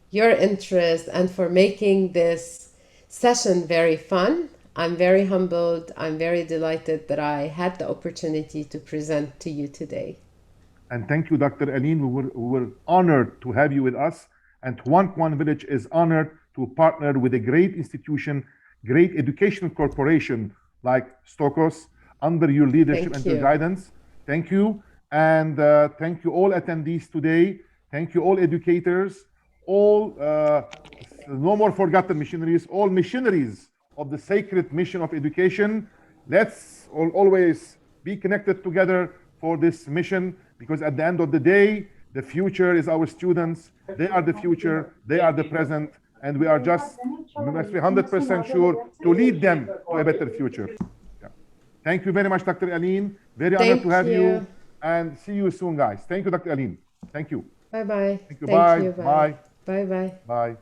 your interest and for making this session very fun. I'm very humbled. I'm very delighted that I had the opportunity to present to you today. And thank you, Dr. Aline. We were honored to have you with us. And Kwan Village is honored to partner with a great institution, great educational corporation like Stokos, under your leadership and your guidance. Thank you. And thank you all attendees today. Thank you all educators, all no more forgotten missionaries, all missionaries of the sacred mission of education. Let's always be connected together for this mission, because at the end of the day, the future is our students. They are the future, they are the present, and we are just, we must be 100% sure to lead them to a better future. Yeah. Thank you very much, Dr. Aline. Very honored to have you. And see you soon, guys. Thank you, Dr. Aline. Thank you. Bye-bye. Thank you. Bye. Bye. Bye-bye. Bye.